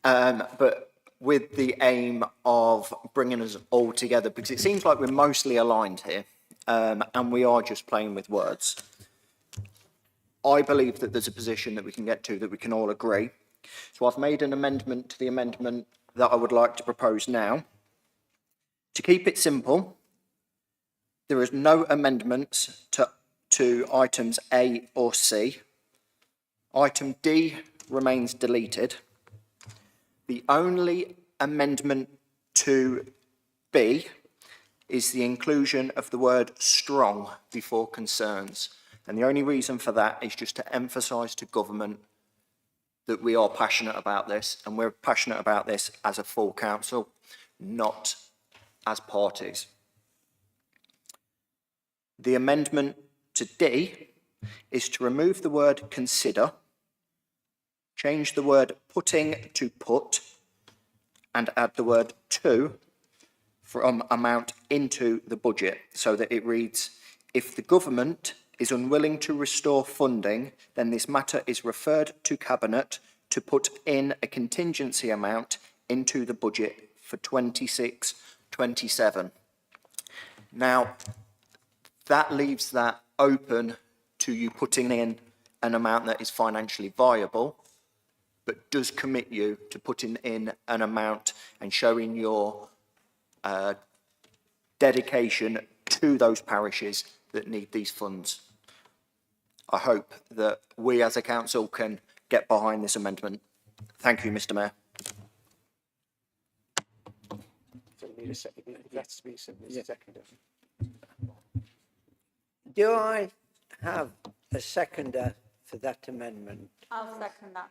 but with the aim of bringing us all together, because it seems like we're mostly aligned here, and we are just playing with words. I believe that there's a position that we can get to that we can all agree. So I've made an amendment to the amendment that I would like to propose now. To keep it simple, there is no amendments to items A or C. Item D remains deleted. The only amendment to B is the inclusion of the word strong before concerns. And the only reason for that is just to emphasise to government that we are passionate about this, and we're passionate about this as a full council, not as parties. The amendment to D is to remove the word consider, change the word putting to put, and add the word to from amount into the budget, so that it reads, if the government is unwilling to restore funding, then this matter is referred to Cabinet to put in a contingency amount into the budget for 26-27. Now, that leaves that open to you putting in an amount that is financially viable, but does commit you to putting in an amount and showing your dedication to those parishes that need these funds. I hope that we as a council can get behind this amendment. Thank you, Mr. Mayor. So we need a second. That's to be seconded. Do I have a seconder for that amendment? I'll second that.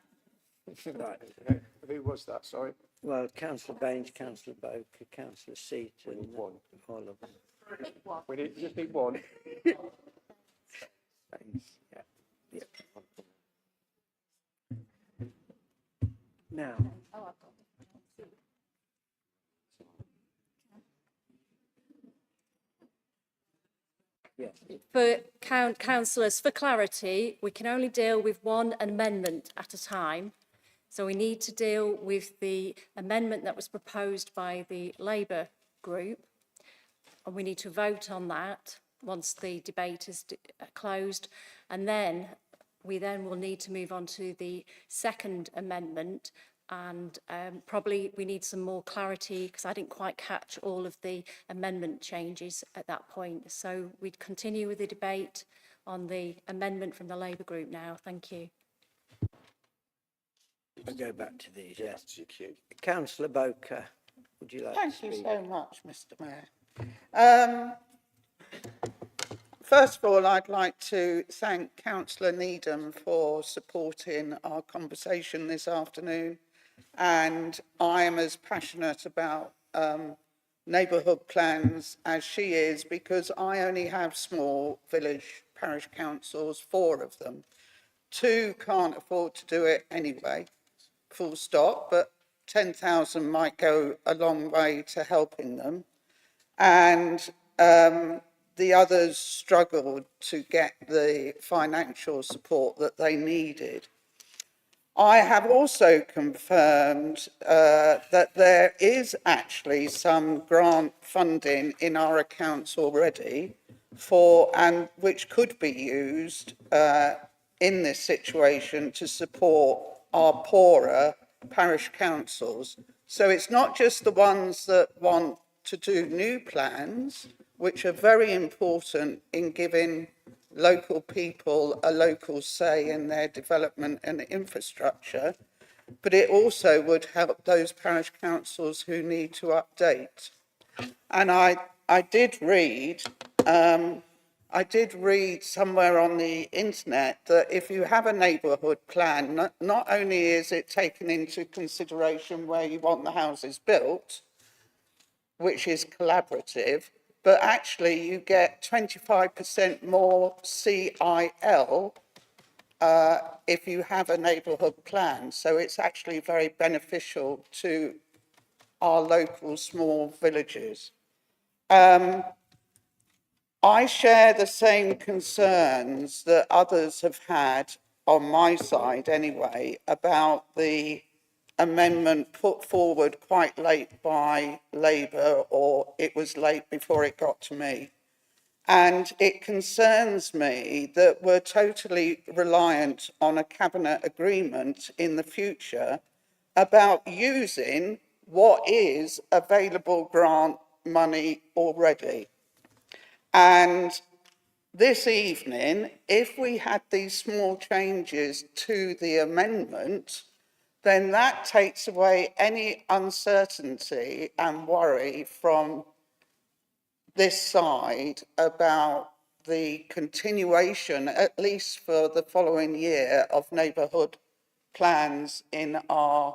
Right. Who was that, sorry? Well, councillor Baines, councillor Boker, councillor Seaton, One. all of them. We just need one. Baines, yeah. Now, For councillors, for clarity, we can only deal with one amendment at a time. So we need to deal with the amendment that was proposed by the Labour group. And we need to vote on that once the debate is closed. And then we will need to move on to the second amendment. And probably we need some more clarity because I didn't quite catch all of the amendment changes at that point. So we'd continue with the debate on the amendment from the Labour group now. Thank you. I'll go back to these, yes. Councillor Boker, would you like to Thank speak? you so much, Mr Mayor. First of all, I'd like to thank Councillor Needham for supporting our conversation this afternoon. And I am as passionate about neighbourhood plans as she is, because I only have small village parish councils, 4 of them. 2 can't afford to do it anyway, full stop, but 10,000 might go a long way to helping them. And the others struggled to get the financial support that they needed. I have also confirmed that there is actually some grant funding in our accounts already and which could be used in this situation to support our poorer parish councils. So it's not just the ones that want to do new plans, which are very important in giving local people a local say in their development and infrastructure, but it also would help those parish councils who need to update. And I did read somewhere on the internet that if you have a neighbourhood plan, not only is it taken into consideration where you want the houses built, which is collaborative, but actually you get 25% more CIL if you have a neighbourhood plan. So it's actually very beneficial to our local small villages. I share the same concerns that others have had on my side anyway about the amendment put forward quite late by Labour, or it was late before it got to me. And it concerns me that we're totally reliant on a cabinet agreement in the future about using what is available grant money already. And this evening, if we had these small changes to the amendment, then that takes away any uncertainty and worry from this side about the continuation, at least for the following year, of neighbourhood plans in our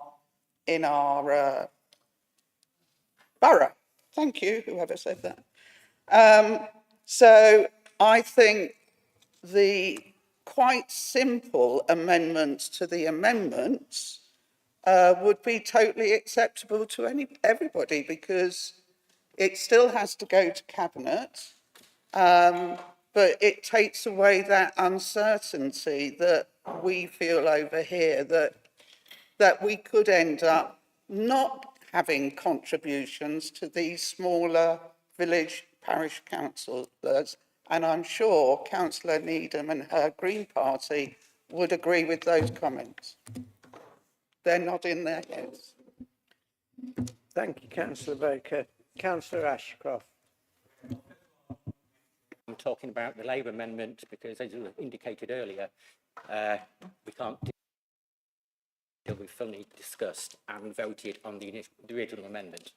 borough. Thank you, whoever said that. So I think the quite simple amendments to the amendments would be totally acceptable to everybody, because it still has to go to cabinet, but it takes away that uncertainty that we feel over here, that we could end up not having contributions to these smaller village parish councillors. And I'm sure Councillor Needham and her Green Party would agree with those comments. They're nodding their heads. Thank you, Councillor Baker. Councillor Ashcroft. I'm talking about the Labour amendment because, as you indicated earlier, we can't deal with fully discussed and voted on the original amendment.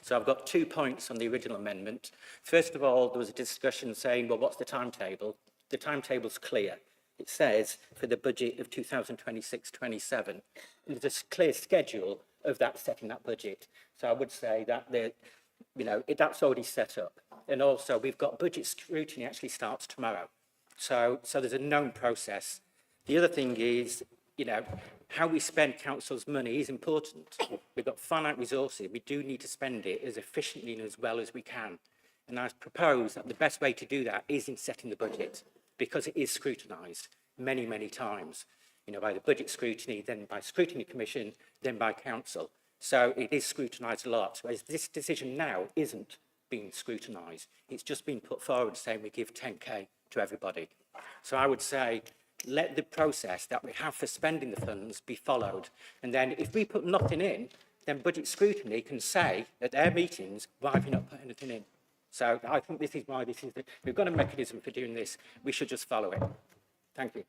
So I've got 2 points on the original amendment. First of all, there was a discussion saying, well, what's the timetable? The timetable's clear. It says for the budget of 2026-27, there's a clear schedule of that setting that budget. So I would say that that's already set up. And also we've got budget scrutiny actually starts tomorrow. So there's a known process. The other thing is, how we spend council's money is important. We've got finite resources. We do need to spend it as efficiently and as well as we can. And I propose that the best way to do that is in setting the budget, because it is scrutinised many, many times, by the budget scrutiny, then by scrutiny commission, then by council. So it is scrutinised a lot, whereas this decision now isn't being scrutinised. It's just been put forward saying we give 10k to everybody. So I would say, let the process that we have for spending the funds be followed. And then if we put nothing in, then budget scrutiny can say at their meetings, why have you not put anything in? So I think this is why we've got a mechanism for doing this. We should just follow it. Thank you.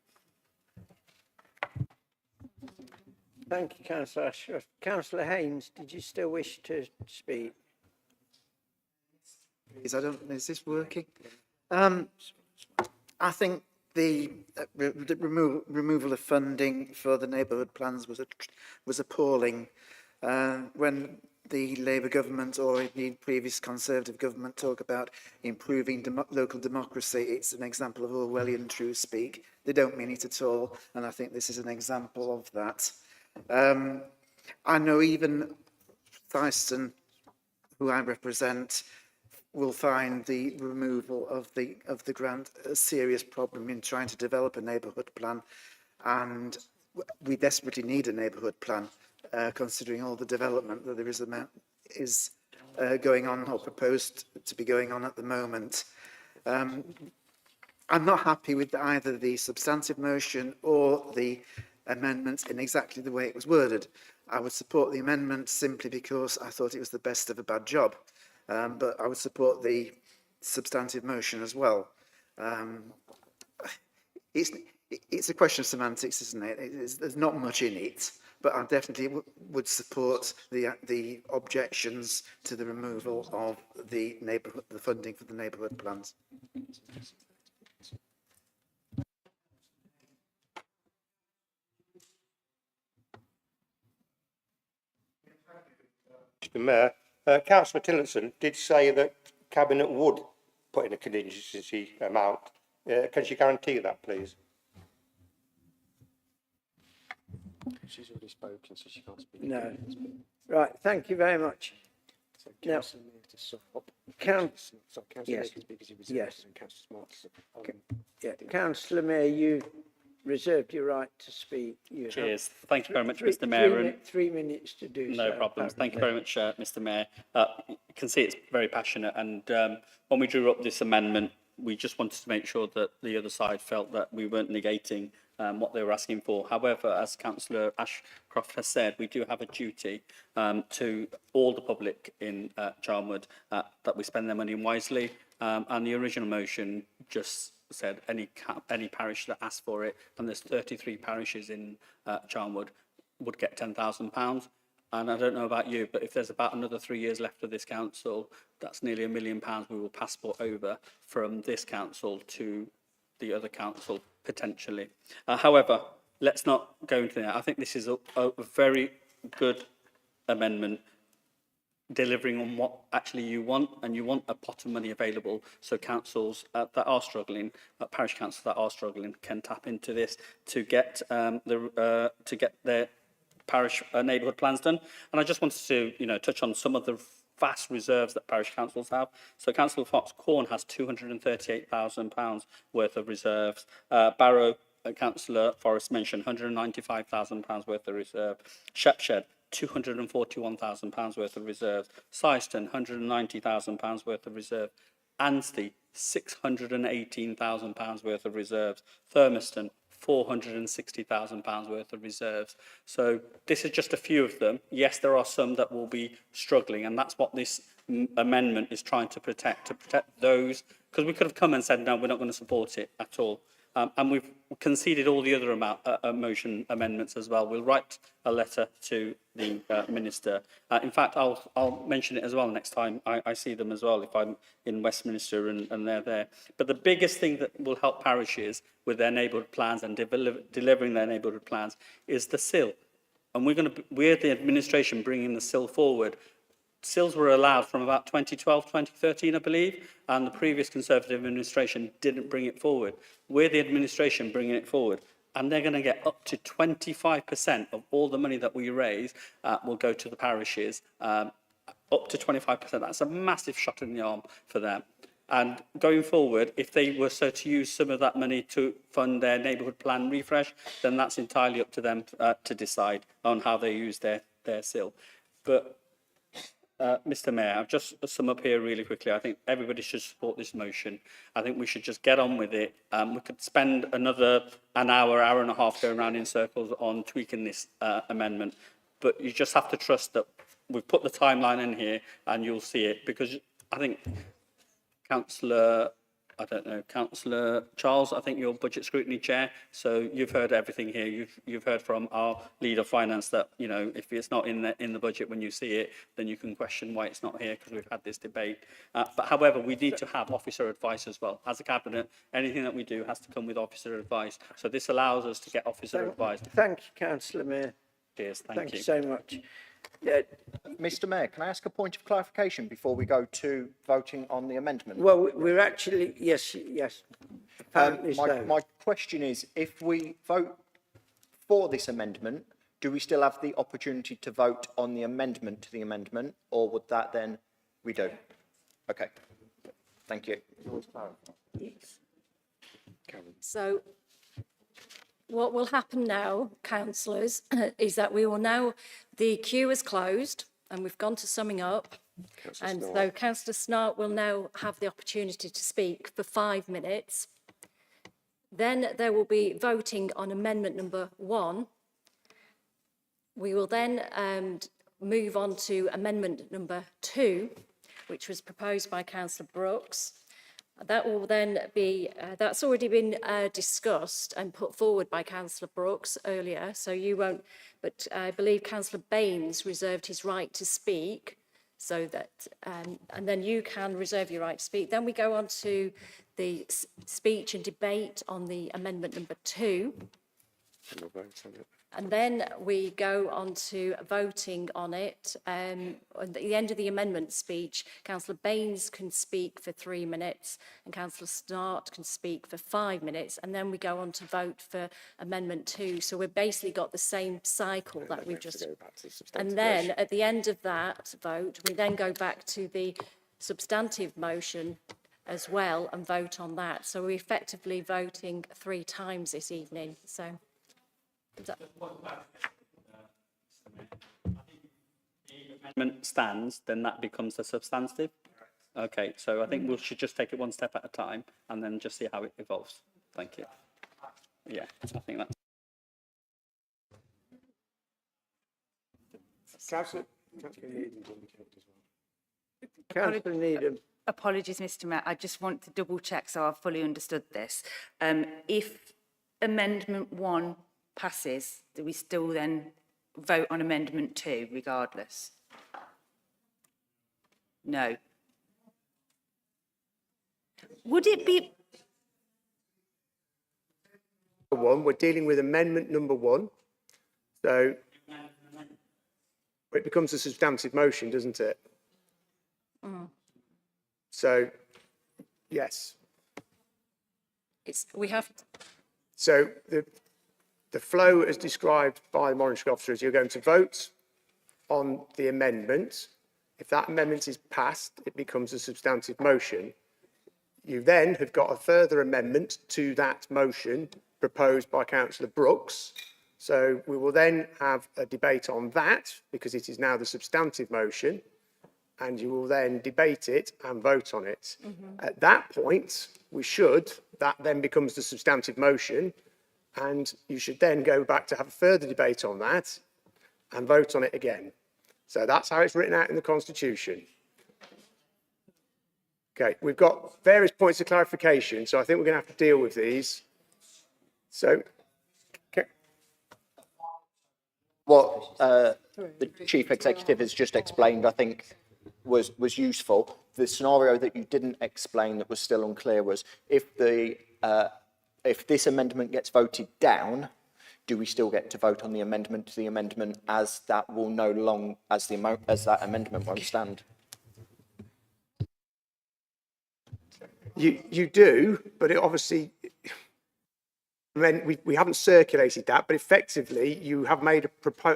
Thank you, Councillor Ashcroft. Councillor Haynes, did you still wish to speak? Is this working? I think the removal of funding for the neighbourhood plans was appalling. When the Labour government, or indeed previous Conservative government, talk about improving local democracy, it's an example of Orwellian true speak. They don't mean it at all, and I think this is an example of that. I know even Thyston, who I represent, will find the removal of the grant a serious problem in trying to develop a neighbourhood plan, and we desperately need a neighbourhood plan, considering all the development that there is going on or proposed to be going on at the moment. I'm not happy with either the substantive motion or the amendment in exactly the way it was worded. I would support the amendment simply because I thought it was the best of a bad job, but I would support the substantive motion as well. It's a question of semantics, isn't it? There's not much in it, but I definitely would support the objections to the removal of the funding for the neighbourhood plans. Mr. Mayor, Councillor Tillotson did say that Cabinet would put in a contingency amount. Can she guarantee that, please? She's already spoken, so she can't speak. No. Right, thank you very much. So Councillor Mayor to sum up. Councillor Mayor can speak as he reserves, yes. and Councillor Smart to Yeah, Councillor Mayor, you reserved your right to speak. You Cheers. Thank you very much, Mr. Mayor. 3 minutes to do so. No problems. Thank you very much, Mr. Mayor. You can see it's very passionate, and when we drew up this amendment, we just wanted to make sure that the other side felt that we weren't negating what they were asking for. However, as Councillor Ashcroft has said, we do have a duty to all the public in Charnwood that we spend their money wisely, and the original motion just said any parish that asked for it, and there's 33 parishes in Charnwood, would get £10,000. And I don't know about you, but if there's about another 3 years left of this council, that's nearly £1 million we will passport over from this council to the other council, potentially. However, let's not go into that. I think this is a very good amendment, delivering on what actually you want, and you want a pot of money available so councils that are struggling, parish councils that are struggling, can tap into this to get their parish neighbourhood plans done. And I just wanted to touch on some of the vast reserves that parish councils have. So Council of Foxcorn has £238,000 worth of reserves. Barrow, Councillor Forrest mentioned, £195,000 worth of reserve. Shepshed, £241,000 worth of reserves. Syston, £190,000 worth of reserve. Anstey, £618,000 worth of reserves. Thurmaston, £460,000 worth of reserves. So this is just a few of them. Yes, there are some that will be struggling, and that's what this amendment is trying to protect those, because we could have come and said, no, we're not going to support it at all. And we've conceded all the other motion amendments as well. We'll write a letter to the Minister. In fact, I'll mention it as well next time I see them as well, if I'm in Westminster and they're there. But the biggest thing that will help parishes with their neighbourhood plans and delivering their neighbourhood plans is the SIL. And we're the administration bringing the SIL forward. SILs were allowed from about 2012, 2013, I believe, and the previous Conservative administration didn't bring it forward. We're the administration bringing it forward, and they're going to get up to 25% of all the money that we raise will go to the parishes, up to 25%. That's a massive shot in the arm for them. And going forward, if they were so to use some of that money to fund their neighbourhood plan refresh, then that's entirely up to them to decide on how they use their SIL. But Mr. Mayor, I've just sum up here really quickly. I think everybody should support this motion. I think we should just get on with it. We could spend another an hour and a half going around in circles on tweaking this amendment, but you just have to trust that we've put the timeline in here and you'll see it, because I think Councillor Charles, I think you're Budget Scrutiny Chair, so you've heard everything here. You've heard from our Leader of Finance that, you know, if it's not in the budget when you see it, then you can question why it's not here, because we've had this debate. But however, we need to have officer advice as well. As a Cabinet, anything that we do has to come with officer advice. So this allows us to get officer advice. Thank you, Councillor Mayor. Cheers, Thank you so much. Mr. Mayor, can I ask a point of clarification before we go to voting on the amendment? Well, we're actually, yes. Apparently so. My question is, if we vote for this amendment, do we still have the opportunity to vote on the amendment to the amendment, or would that then, we do? Okay, thank you. So what will happen now, councillors, is that we will now, the queue is closed and we've gone to summing up. And so Councillor Snart will now have the opportunity to speak for 5 minutes. Then there will be voting on amendment number 1. We will then move on to amendment number 2, which was proposed by Councillor Brooks. That will then be, that's already been discussed and put forward by Councillor Brooks earlier, so you won't, but I believe Councillor Baines reserved his right to speak, so that, and then you can reserve your right to speak. Then we go on to the speech and debate on the amendment number 2. And then we go on to voting on it. At the end of the amendment speech, Councillor Baines can speak for 3 minutes and Councillor Snart can speak for 5 minutes. And then we go on to vote for amendment 2. So we've basically got the same cycle that we've just... And then at the end of that vote, we then go back to the substantive motion as well and vote on that. So we're effectively voting 3 times this evening. So... amendment stands, then that becomes a substantive. Okay, so I think we should just take it one step at a time and then just see how it evolves. Thank you. Yeah, I think that's... Councillor Needham. Apologies, Mr. Mayor. I just want to double check so I've fully understood this. If amendment 1 passes, do we still then vote on amendment 2 regardless? No. Would it be... We're dealing with amendment number 1. So it becomes a substantive motion, doesn't it? So, yes. We have... So the flow as described by the monitoring officer is you're going to vote on the amendment. If that amendment is passed, it becomes a substantive motion. You then have got a further amendment to that motion proposed by Councillor Brooks. So we will then have a debate on that because it is now the substantive motion, and you will then debate it and vote on it. At that point, that then becomes the substantive motion, and you should then go back to have a further debate on that and vote on it again. So that's how it's written out in the Constitution. Okay, we've got various points of clarification, so I think we're going to have to deal with these. So, What the chief executive has just explained, I think, was useful. The scenario that you didn't explain that was still unclear was if this amendment gets voted down, do we still get to vote on the amendment to the amendment as that will no longer as that amendment won't stand? you do, but it obviously, we haven't circulated that, but effectively you have made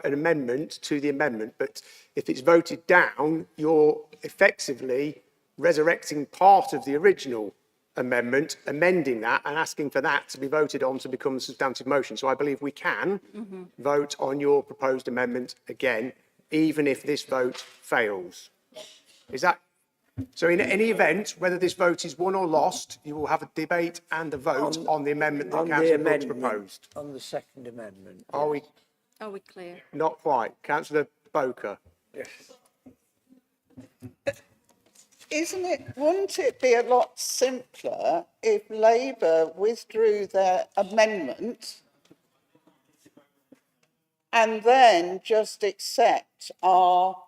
an amendment to the amendment. But if it's voted down, you're effectively resurrecting part of the original amendment, amending that and asking for that to be voted on to become a substantive motion. So I believe we can vote on your proposed amendment again, even if this vote fails. Is that? So in any event, whether this vote is won or lost, you will have a debate and a vote on the amendment that Councillor Brooks proposed. On the second amendment. Are we? Are we clear? Not quite. Councillor Boker. Yes. Wouldn't it be a lot simpler if Labour withdrew their amendment and then just accept our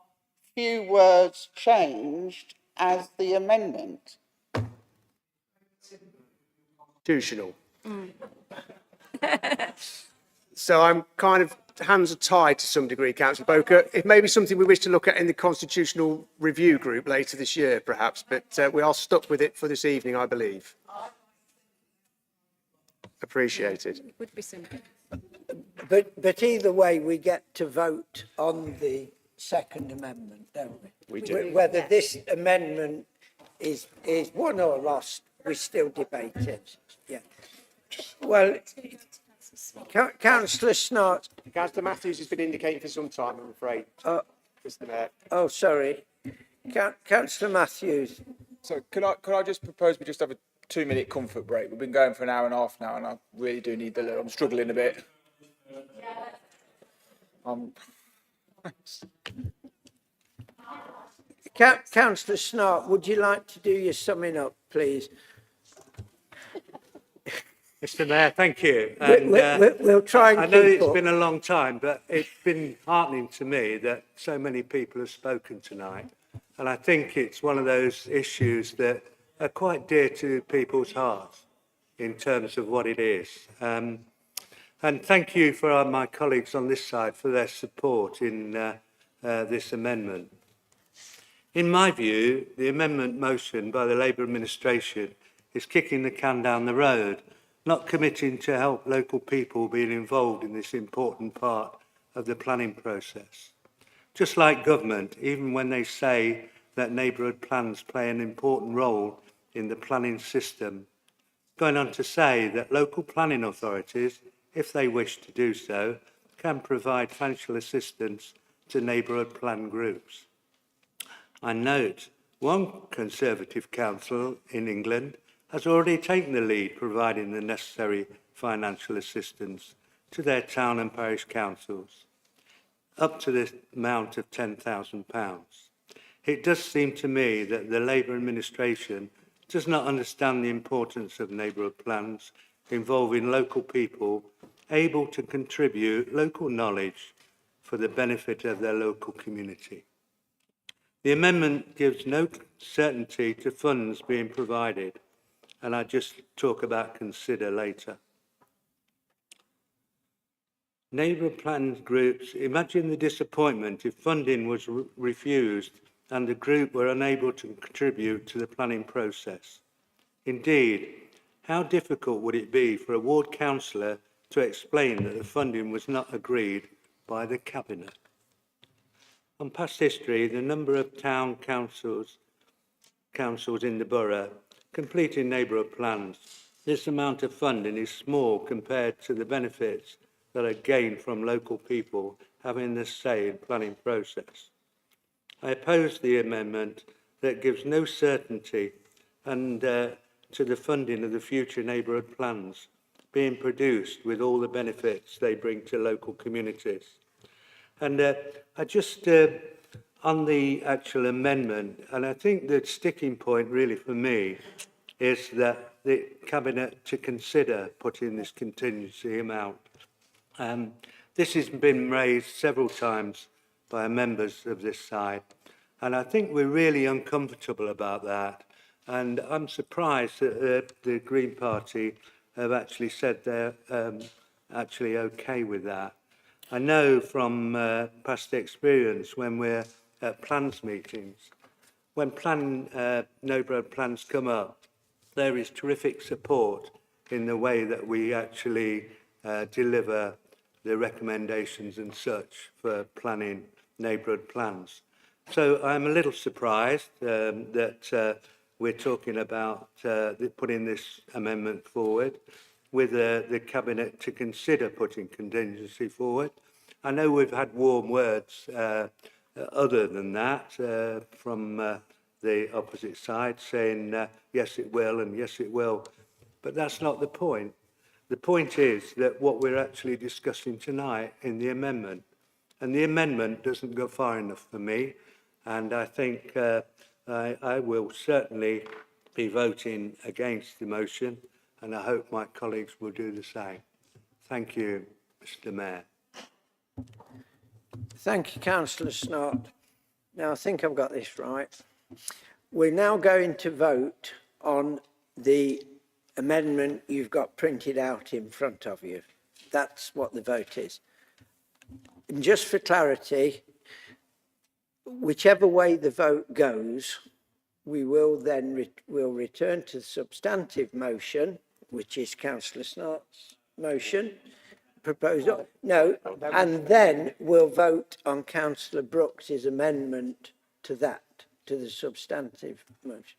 few words changed as the amendment? Constitutional. So I'm kind of, hands are tied to some degree, Councillor Boker. It may be something we wish to look at in the Constitutional Review Group later this year, perhaps, but we are stuck with it for this evening, I believe. Appreciated. It would be simple. But either way, we get to vote on the second amendment, don't we? We do. Whether this amendment is won or lost, we still debate it. Yeah. Well, Councillor Snart. Councillor Matthews has been indicating for some time, I'm afraid. Mr. Mayor. Oh, sorry. Councillor Matthews. So could I just propose we just have a 2-minute comfort break? We've been going for an hour and a half now, and I really do need I'm struggling a bit. Councillor Snart, would you like to do your summing up, please? Mr. Mayor, thank you. We'll try and I know keep it's up. been a long time, but it's been heartening to me that so many people have spoken tonight. And I think it's one of those issues that are quite dear to people's hearts in terms of what it is. And thank you for my colleagues on this side for their support in this amendment. In my view, the amendment motion by the Labour administration is kicking the can down the road, not committing to help local people being involved in this important part of the planning process. Just like government, even when they say that neighbourhood plans play an important role in the planning system, going on to say that local planning authorities, if they wish to do so, can provide financial assistance to neighbourhood plan groups. I note one Conservative council in England has already taken the lead providing the necessary financial assistance to their town and parish councils, up to the amount of £10,000. It does seem to me that the Labour administration does not understand the importance of neighbourhood plans involving local people able to contribute local knowledge for the benefit of their local community. The amendment gives no certainty to funds being provided, and I just talk about consider later. Neighbourhood plan groups, imagine the disappointment if funding was refused and the group were unable to contribute to the planning process. Indeed, how difficult would it be for a ward councillor to explain that the funding was not agreed by the Cabinet? On past history, the number of town councils in the borough completing neighbourhood plans, this amount of funding is small compared to the benefits that are gained from local people having the say in planning process. I oppose the amendment that gives no certainty and to the funding of the future neighbourhood plans being produced with all the benefits they bring to local communities. And I just, on the actual amendment, and I think the sticking point really for me is that the Cabinet to consider putting this contingency amount. This has been raised several times by members of this side, and I think we're really uncomfortable about that. And I'm surprised that the Green Party have actually said they're actually okay with that. I know from past experience when we're at plans meetings, when neighbourhood plans come up, there is terrific support in the way that we actually deliver the recommendations and such for planning neighbourhood plans. So I'm a little surprised that we're talking about putting this amendment forward with the Cabinet to consider putting contingency forward. I know we've had warm words other than that from the opposite side saying yes it will and yes it will, but that's not the point. The point is that what we're actually discussing tonight in the amendment, and the amendment doesn't go far enough for me, and I think I will certainly be voting against the motion, and I hope my colleagues will do the same. Thank you, Mr. Mayor. Thank you, Councillor Snott. Now, I think I've got this right. We're now going to vote on the amendment you've got printed out in front of you. That's what the vote is. And just for clarity, whichever way the vote goes, we will then we'll return to the substantive motion, which is Councillor Snott's motion, proposal. No, and then we'll vote on Councillor Brooks's amendment to that, to the substantive motion.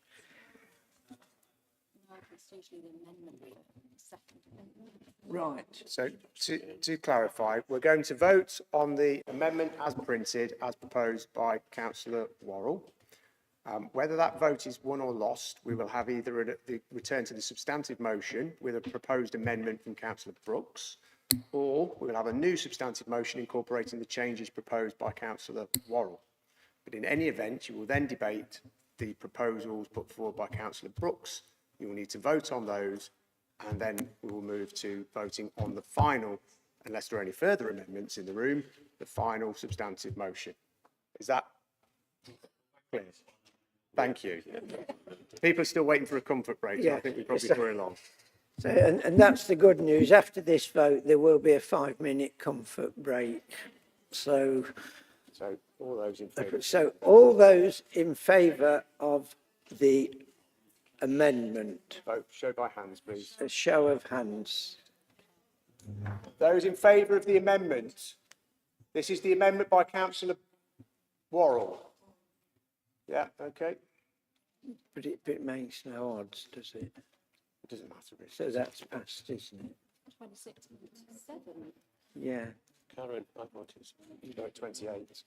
Right. So to clarify, we're going to vote on the amendment as printed, as proposed by Councillor Worrell. Whether that vote is won or lost, we will have either a return to the substantive motion with a proposed amendment from Councillor Brooks, or we will have a new substantive motion incorporating the changes proposed by Councillor Worrell. But in any event, you will then debate the proposals put forward by Councillor Brooks. You will need to vote on those, and then we will move to voting on the final, unless there are any further amendments in the room, the final substantive motion. Is that clear? Thank you. People are still waiting for a comfort break, so I think we probably hurry along. So, and that's the good news. After this vote, there will be a 5-minute comfort break. So all those in favour. So all those in favour of the amendment. Vote, show by hands, please. A show of hands. Those in favour of the amendment. This is the amendment by Councillor Worrell. Yeah, okay. But it makes no odds, does it? It doesn't matter, really. So that's passed, isn't it? 26 to 7. Yeah. Karen, I thought it's 28.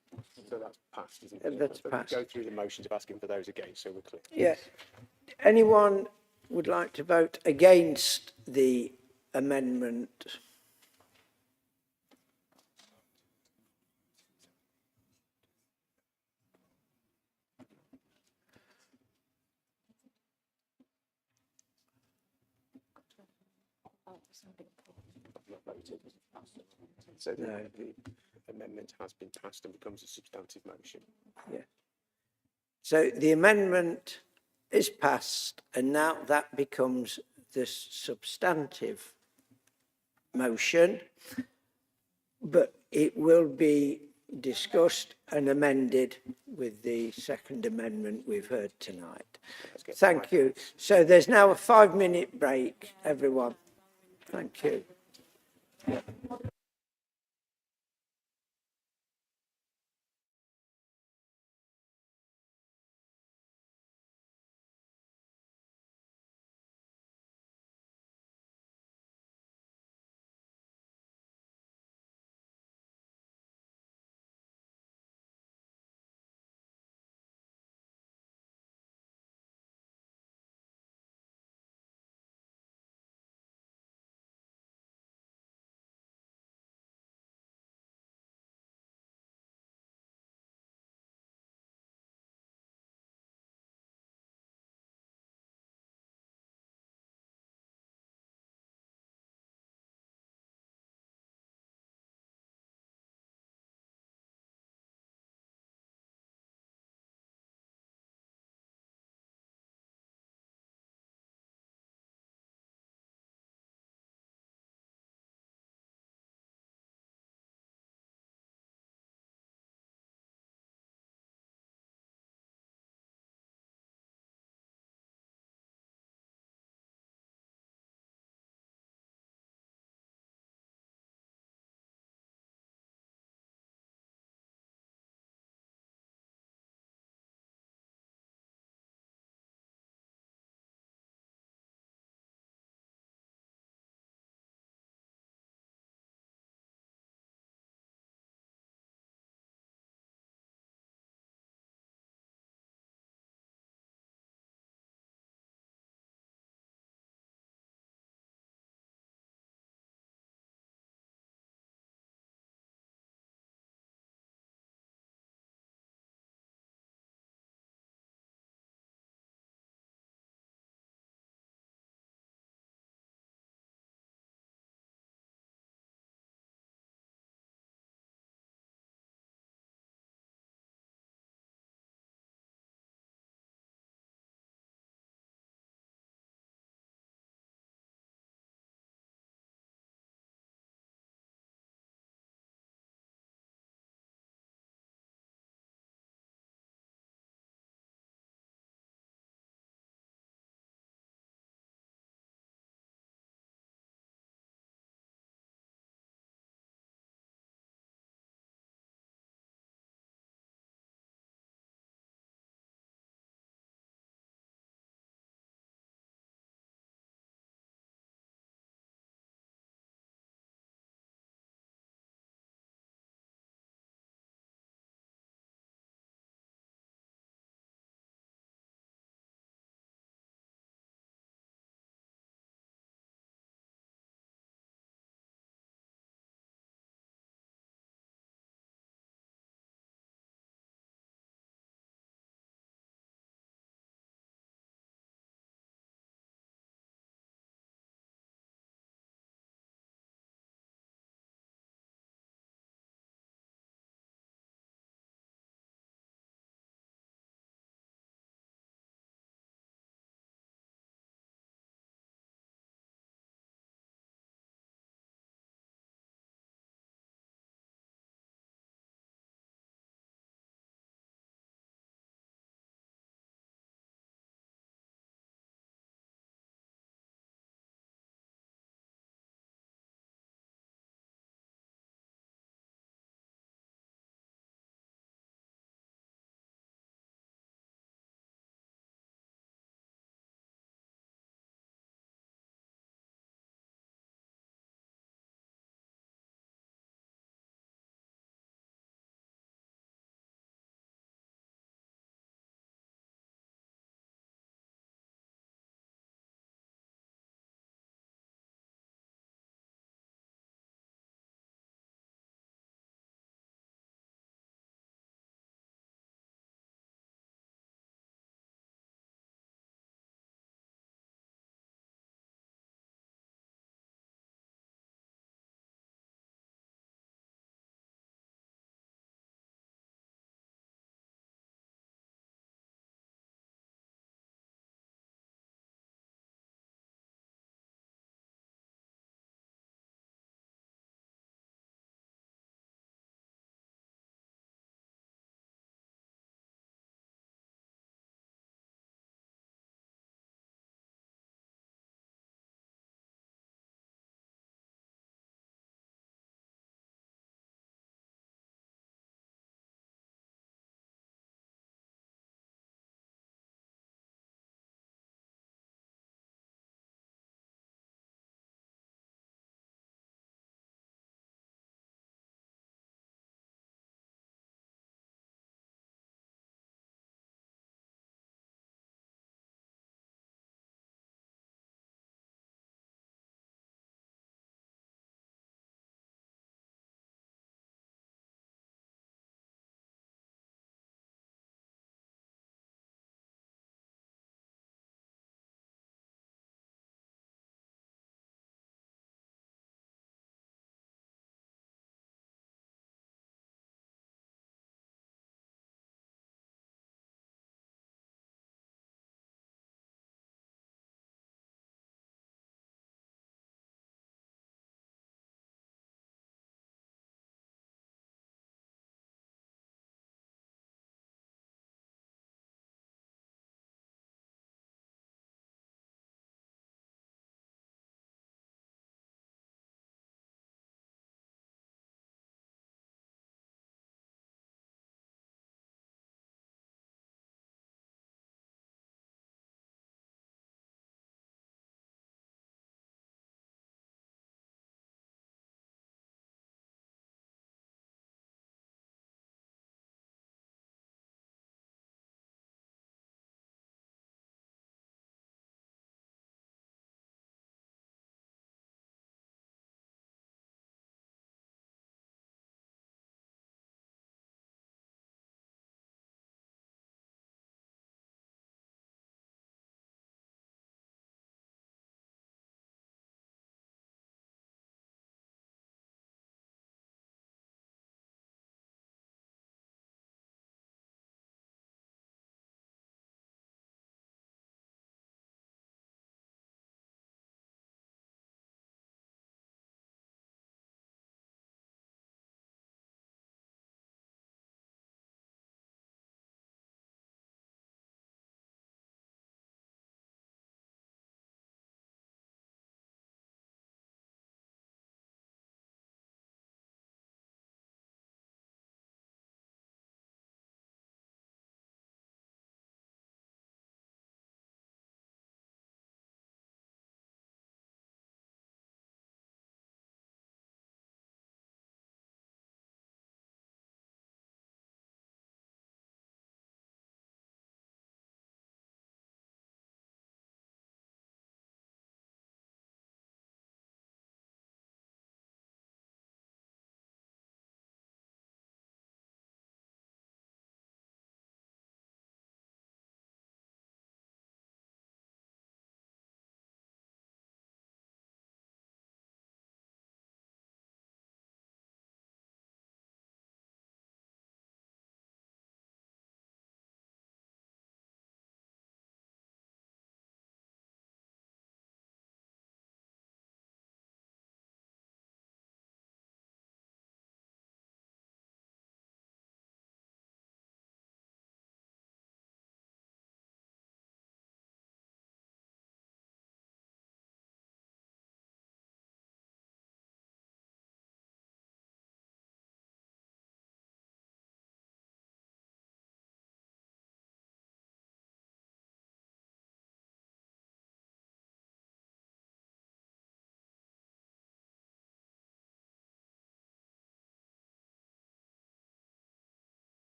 So that's passed, isn't it? That's But passed. we go through the motions of asking for those again, so we're clear. Yeah. Anyone would like to vote against the amendment? Not voted. So the amendment has been passed and becomes a substantive motion. Yeah. So the amendment is passed, and now that becomes the substantive motion, but it will be discussed and amended with the second amendment we've heard tonight. Thank you. So there's now a 5-minute break, everyone. Thank you.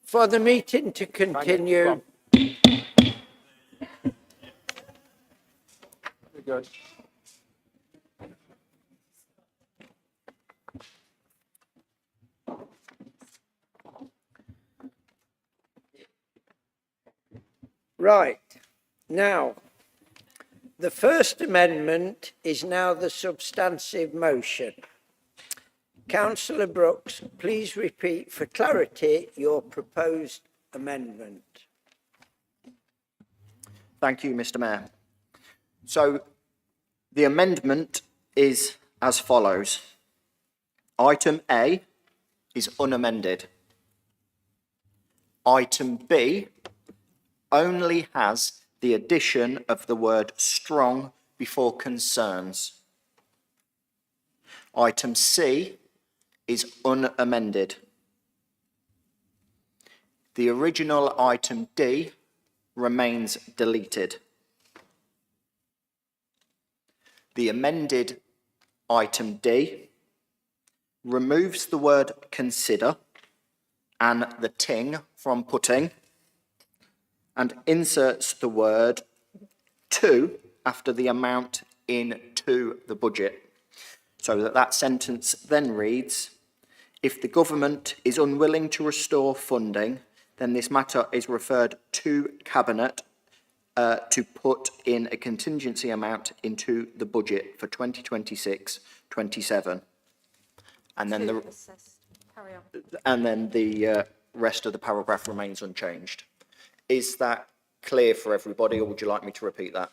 For the meeting to continue, Good. right, now, the first amendment is now the substantive motion. Councillor Brooks, please repeat for clarity your proposed amendment. Thank you, Mr. Mayor. So the amendment is as follows. Item A is unamended. Item B only has the addition of the word strong before concerns. Item C is unamended. The original item D remains deleted. The amended item D removes the word consider and the ting from putting and inserts the word to after the amount into the budget, so that sentence then reads, if the government is unwilling to restore funding, then this matter is referred to Cabinet to put in a contingency amount into the budget for 2026-27. And then the rest of the paragraph remains unchanged. Is that clear for everybody, or would you like me to repeat that?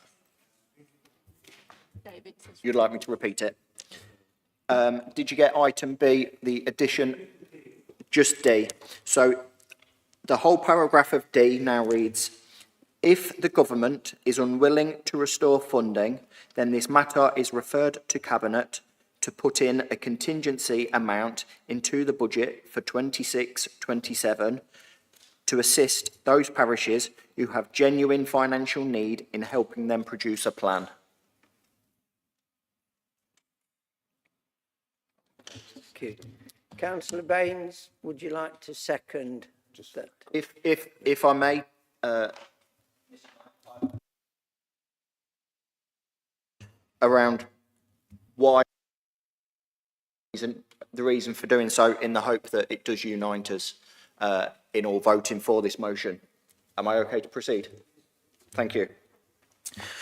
David. You'd like me to repeat it? Did you get item B, the addition? Just D. So the whole paragraph of D now reads, if the government is unwilling to restore funding, then this matter is referred to Cabinet to put in a contingency amount into the budget for 26-27 to assist those parishes who have genuine financial need in helping them produce a plan. Thank you. Councillor Baines, would you like to second that? If I may, around why the reason for doing so, in the hope that it does unite us in all voting for this motion. Am I okay to proceed? Thank you.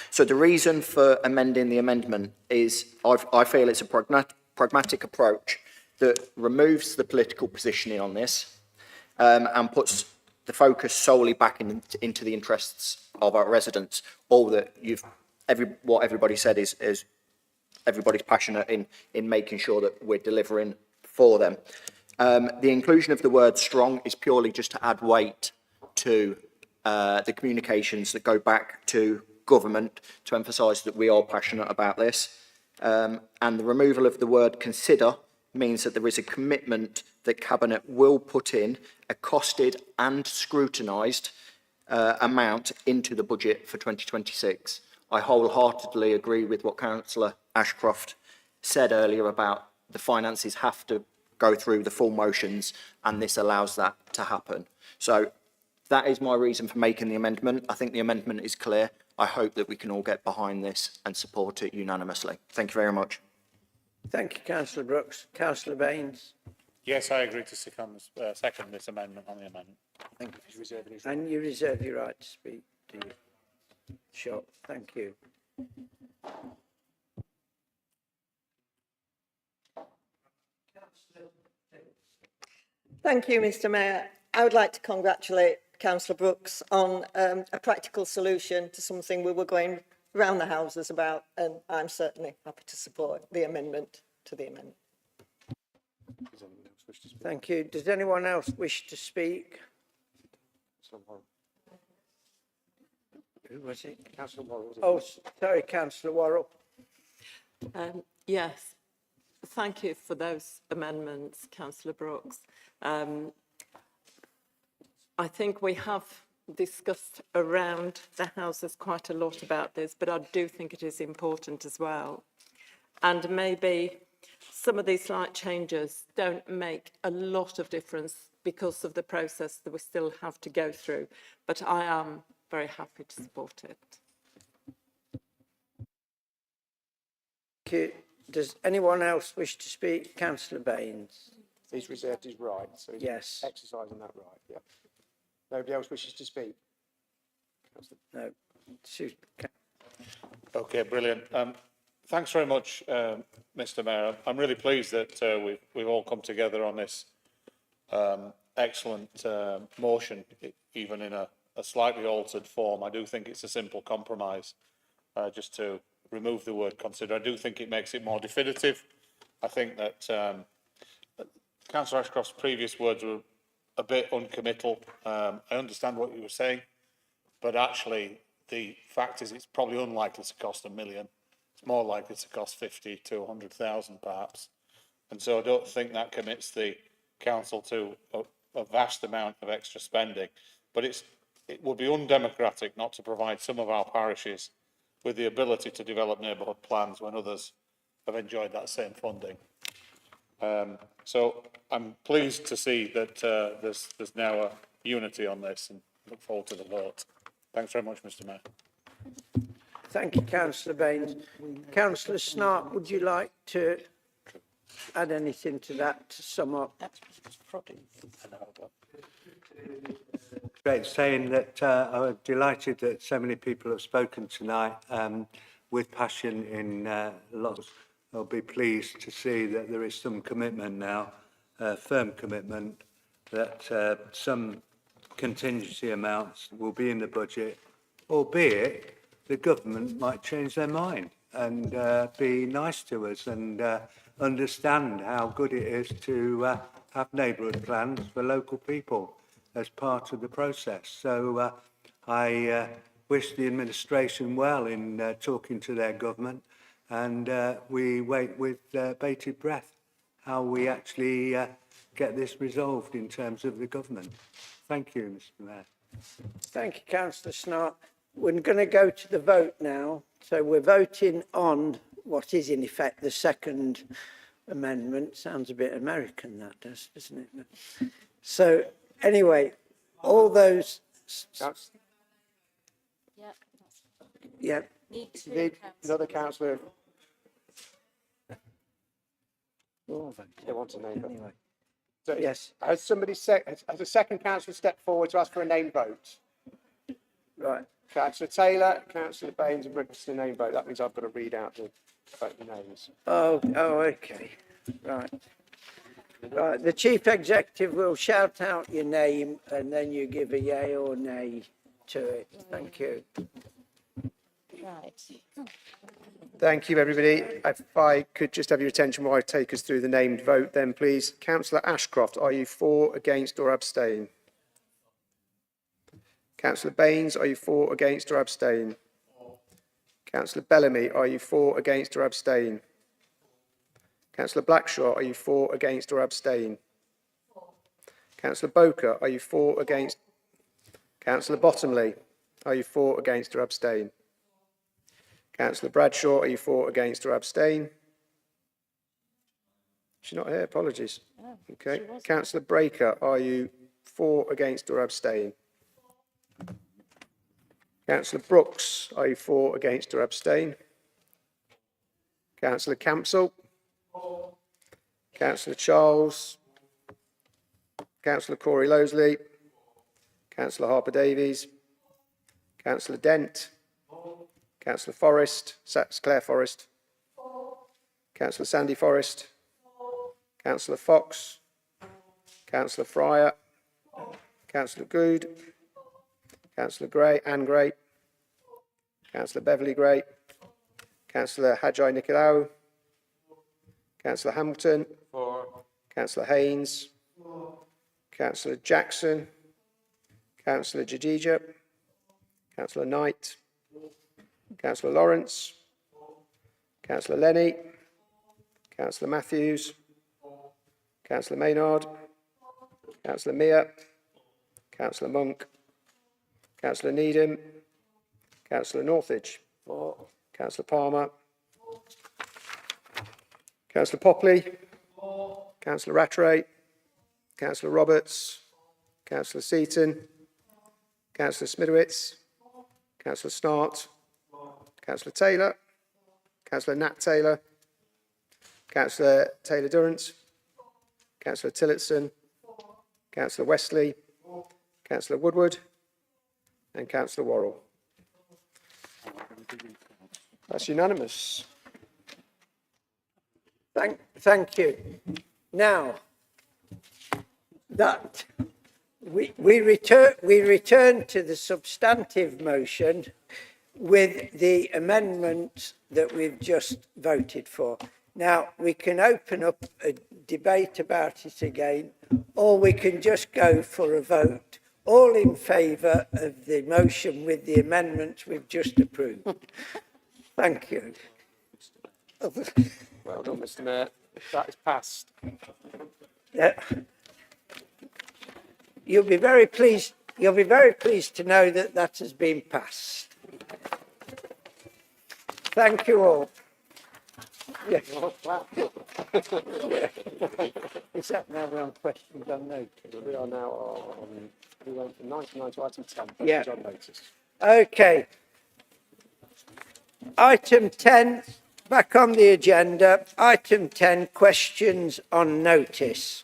So the reason for amending the amendment is I feel it's a pragmatic approach that removes the political positioning on this and puts the focus solely back into the interests of our residents. All that what everybody said is everybody's passionate in making sure that we're delivering for them. The inclusion of the word strong is purely just to add weight to the communications that go back to government to emphasise that we are passionate about this. And the removal of the word consider means that there is a commitment that Cabinet will put in a costed and scrutinised amount into the budget for 2026. I wholeheartedly agree with what Councillor Ashcroft said earlier about the finances have to go through the full motions, and this allows that to happen. So that is my reason for making the amendment. I think the amendment is clear. I hope that we can all get behind this and support it unanimously. Thank you very much. Thank you, Councillor Brooks. Councillor Baines. Yes, I agree to second this amendment on the amendment. Thank you. And you reserve your right to speak, do you? Sure, thank you. Thank you, Mr. Mayor. I would like to congratulate Councillor Brooks on a practical solution to something we were going round the houses about, and I'm certainly happy to support the amendment to the amendment. Thank you. Does anyone else wish to speak? Who was it? Councillor Worrell. Oh, sorry, Councillor Worrell. Yes, thank you for those amendments, Councillor Brooks. I think we have discussed around the Houses quite a lot about this, but I do think it is important as well. And maybe some of these slight changes don't make a lot of difference because of the process that we still have to go through. But I am very happy to support it. Thank you. Does anyone else wish to speak? Councillor Baines. He's reserved his right, so he's Yes. exercising that right, yeah. Nobody else wishes to speak? No. Okay, brilliant. Thanks very much, Mr. Mayor. I'm really pleased that we've all come together on this excellent motion, even in a slightly altered form. I do think it's a simple compromise, just to remove the word consider. I do think it makes it more definitive. I think that Councillor Ashcroft's previous words were a bit uncommittal. I understand what you were saying, but actually the fact is it's probably unlikely to cost £1 million. It's more likely to cost 50 to 100,000 perhaps. And so I don't think that commits the council to a vast amount of extra spending, but it would be undemocratic not to provide some of our parishes with the ability to develop neighbourhood plans when others have enjoyed that same funding. So I'm pleased to see that there's now a unity on this, and look forward to the vote. Thanks very much, Mr. Mayor. Thank you, Councillor Baines. Councillor Snart, would you like to add anything to that to sum up? Great, saying that I'm delighted that so many people have spoken tonight with passion in lots. I'll be pleased to see that there is some commitment now, firm commitment, that some contingency amounts will be in the budget, albeit the government might change their mind and be nice to us and understand how good it is to have neighbourhood plans for local people as part of the process. So I wish the administration well in talking to their government, and we wait with bated breath how we actually get this resolved in terms of the government. Thank you, Mr. Mayor. Thank you, Councillor Snart. We're going to go to the vote now. So we're voting on what is in effect the second amendment. Sounds a bit American, that does, doesn't it? So anyway, all those... Yeah. Need another councillor. They want a name vote. Anyway. So yes. Has a second councillor stepped forward to ask for a name vote? Right. Councillor Taylor, Councillor Baines and requesting a name vote. That means I've got to read out the vote names. Oh, okay. Right. Right. The Chief Executive will shout out your name and then you give a yay or nay to it. Thank you. Right. Thank you, everybody. If I could just have your attention while I take us through the named vote then, please. Councillor Ashcroft, are you for, against or abstain? Councillor Baines, are you for, against or abstain? Councillor Bellamy, are you for, against or abstain? Councillor Blackshaw, are you for, against or abstain? Councillor Boker, are you for, against? Councillor Bottomley, are you for, against or abstain? Councillor Bradshaw, are you for, against or abstain? She's not here, apologies. Okay. Councillor Breaker, are you for, against or abstain? Councillor Brooks, are you for, against or abstain? Councillor Campsell? Councillor Charles? Councillor Corey Losley? Councillor Harper-Davies? Councillor Dent? Councillor Forrest? Claire Forrest? Councillor Sandy Forrest? Councillor Fox? Councillor Fryer? Councillor Good? Councillor Gray, Anne Gray? Councillor Beverley Gray? Councillor Hajai Nicolau? Councillor Hamilton? Councillor Haynes? Councillor Jackson? Councillor Jadija? Councillor Knight? Councillor Lawrence? Councillor Lenny? Councillor Matthews? Councillor Maynard? Councillor Mia? Councillor Monk? Councillor Needham? Councillor Northridge? Councillor Palmer? Councillor Popley? Councillor Rattray? Councillor Roberts, Councillor Seaton, Councillor Smidowitz, Councillor Snart, Councillor Taylor, Councillor Nat Taylor, Councillor Taylor-Durrant, Councillor Tillotson, Councillor Westley, Councillor Woodward, and Councillor Worrell. That's unanimous. Thank you. Now, that we return to the substantive motion with the amendment that we've just voted for. Now, we can open up a debate about it again, or we can just go for a vote. All in favour of the motion with the amendments we've just approved. Thank you. Well done, Mr. Mayor. That is passed. You'll be very pleased to know that that has been passed. Thank you all. Yes. Is that now we're on questions on notice? We are now on, we went from 99 to item 10, questions Yeah. on notice. Okay. Item 10, back on the agenda. Item 10, questions on notice.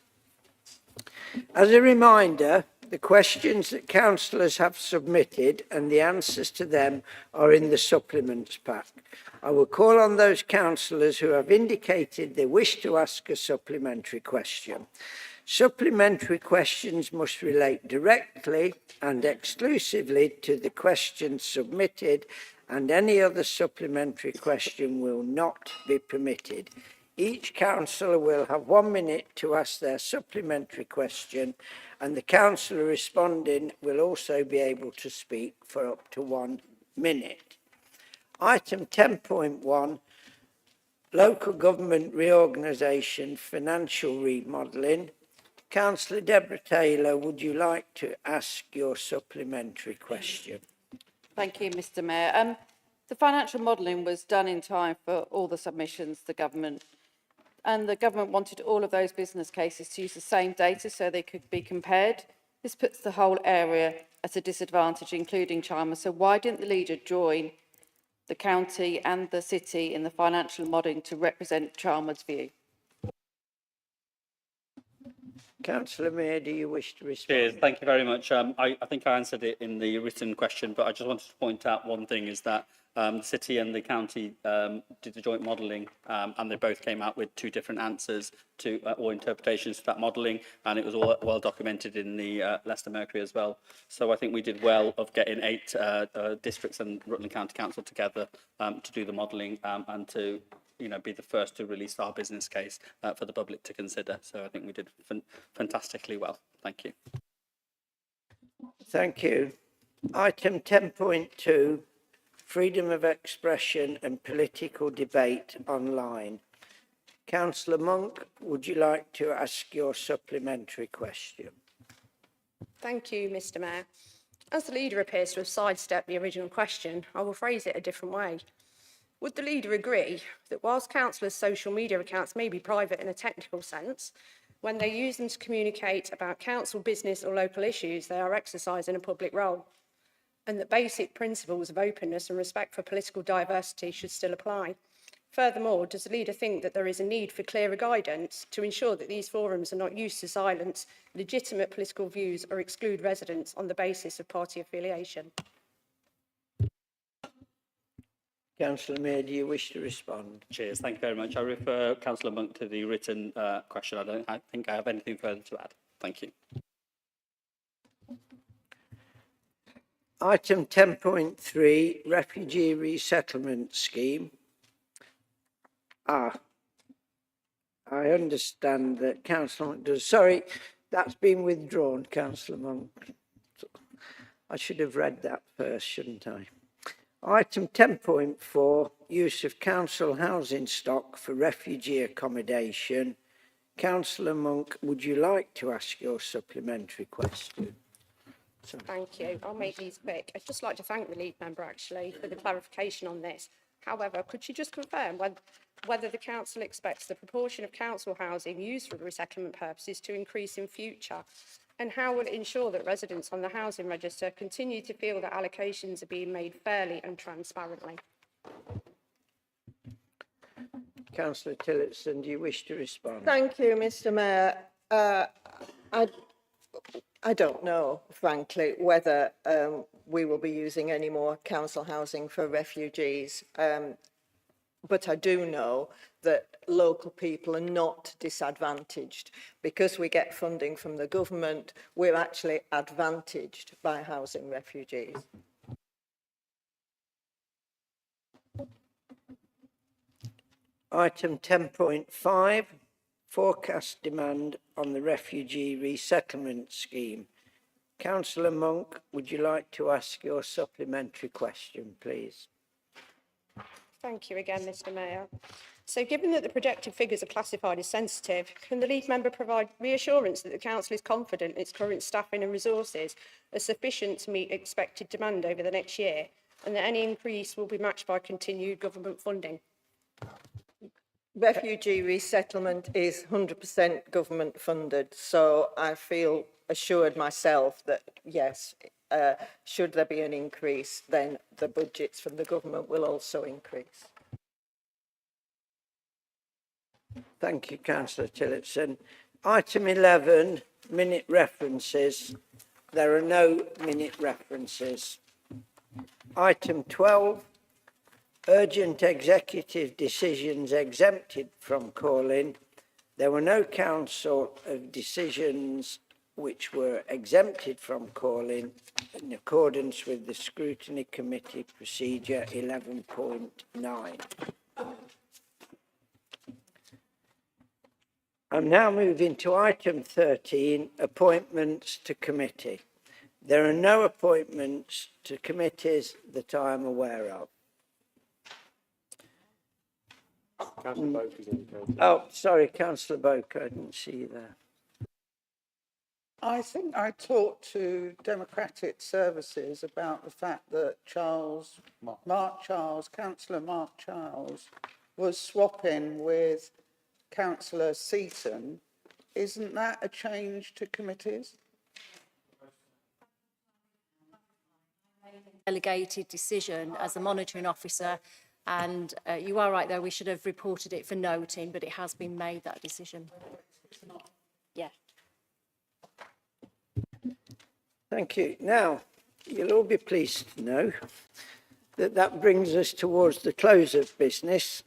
As a reminder, the questions that councillors have submitted and the answers to them are in the supplements pack. I will call on those councillors who have indicated they wish to ask a supplementary question. Supplementary questions must relate directly and exclusively to the question submitted, and any other supplementary question will not be permitted. Each councillor will have 1 minute to ask their supplementary question, and the councillor responding will also be able to speak for up to 1 minute. Item 10.1, local government reorganisation, financial remodelling. Councillor Deborah Taylor, would you like to ask your supplementary question? Thank you, Mr. Mayor. The financial modelling was done in time for all the submissions the government, and the government wanted all of those business cases to use the same data so they could be compared. This puts the whole area at a disadvantage, including Chalmers. So why didn't the leader join the county and the city in the financial modelling to represent Chalmers' view? Councillor Mayor, do you wish to respond? Cheers. Thank you very much. I think I answered it in the written question, but I just wanted to point out one thing is that the city and the county did the joint modelling, and they both came out with 2 different answers to or interpretations to that modelling, and it was all well documented in the Leicester Mercury as well. So I think we did well of getting 8 districts and Rutland County Council together to do the modelling and to be the first to release our business case for the public to consider. So I think we did fantastically well. Thank you. Thank you. Item 10.2, freedom of expression and political debate online. Councillor Monk, would you like to ask your supplementary question? Thank you, Mr. Mayor. As the leader appears to have sidestepped the original question, I will phrase it a different way. Would the leader agree that whilst councillors' social media accounts may be private in a technical sense, when they use them to communicate about council business or local issues, they are exercising a public role, and that basic principles of openness and respect for political diversity should still apply? Furthermore, does the leader think that there is a need for clearer guidance to ensure that these forums are not used to silence legitimate political views or exclude residents on the basis of party affiliation? Councillor Mayor, do you wish to respond? Cheers. Thank you very much. I refer Councillor Monk to the written question. I think I have anything further to add. Thank you. Item 10.3, refugee resettlement scheme. I understand that Councillor Monk does. Sorry, that's been withdrawn, Councillor Monk. I should have read that first, shouldn't I? Item 10.4, use of council housing stock for refugee accommodation. Councillor Monk, would you like to ask your supplementary question? Thank you. I'll make these quick. I'd just like to thank the lead member, actually, for the clarification on this. However, could she just confirm whether the council expects the proportion of council housing used for resettlement purposes to increase in future? And how will it ensure that residents on the housing register continue to feel that allocations are being made fairly and transparently? Councillor Tillotson, do you wish to respond? Thank you, Mr. Mayor. I don't know, frankly, whether we will be using any more council housing for refugees. But I do know that local people are not disadvantaged. Because we get funding from the government, we're actually advantaged by housing refugees. Item 10.5, forecast demand on the refugee resettlement scheme. Councillor Monk, would you like to ask your supplementary question, please? Thank you again, Mr. Mayor. So given that the projected figures are classified as sensitive, can the lead member provide reassurance that the council is confident its current staffing and resources are sufficient to meet expected demand over the next year, and that any increase will be matched by continued government funding? Refugee resettlement is 100% government funded, so I feel assured myself that, yes, should there be an increase, then the budgets from the government will also increase. Thank you, Councillor Tillotson. Item 11, minute references. There are no minute references. Item 12, urgent executive decisions exempted from call-in. There were no council of decisions which were exempted from call-in in accordance with the Scrutiny Committee Procedure 11.9. I'm now moving to item 13, appointments to committee. There are no appointments to committees that I am aware of. Councillor Boak is indicated. Oh, sorry, Councillor Boak, I didn't see you there. I think I talked to Democratic Services about the fact that Councillor Mark Charles was swapping with Councillor Seaton. Isn't that a change to committees? Delegated decision as the monitoring officer, and you are right there, we should have reported it for noting, but it has been made, that decision. Yeah. Thank you. Now, you'll all be pleased to know that that brings us towards the close of business.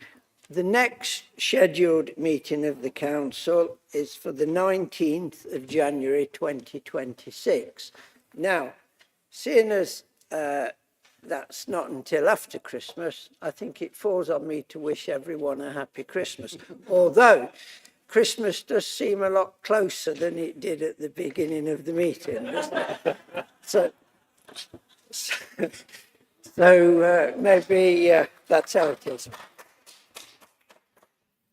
The next scheduled meeting of the council is for the 19th of January 2026. Now, seeing as that's not until after Christmas, I think it falls on me to wish everyone a happy Christmas. Although Christmas does seem a lot closer than it did at the beginning of the meeting, doesn't it? So maybe that's how it is.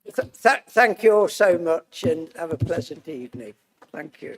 Thank you all so much and have a pleasant evening. Thank you.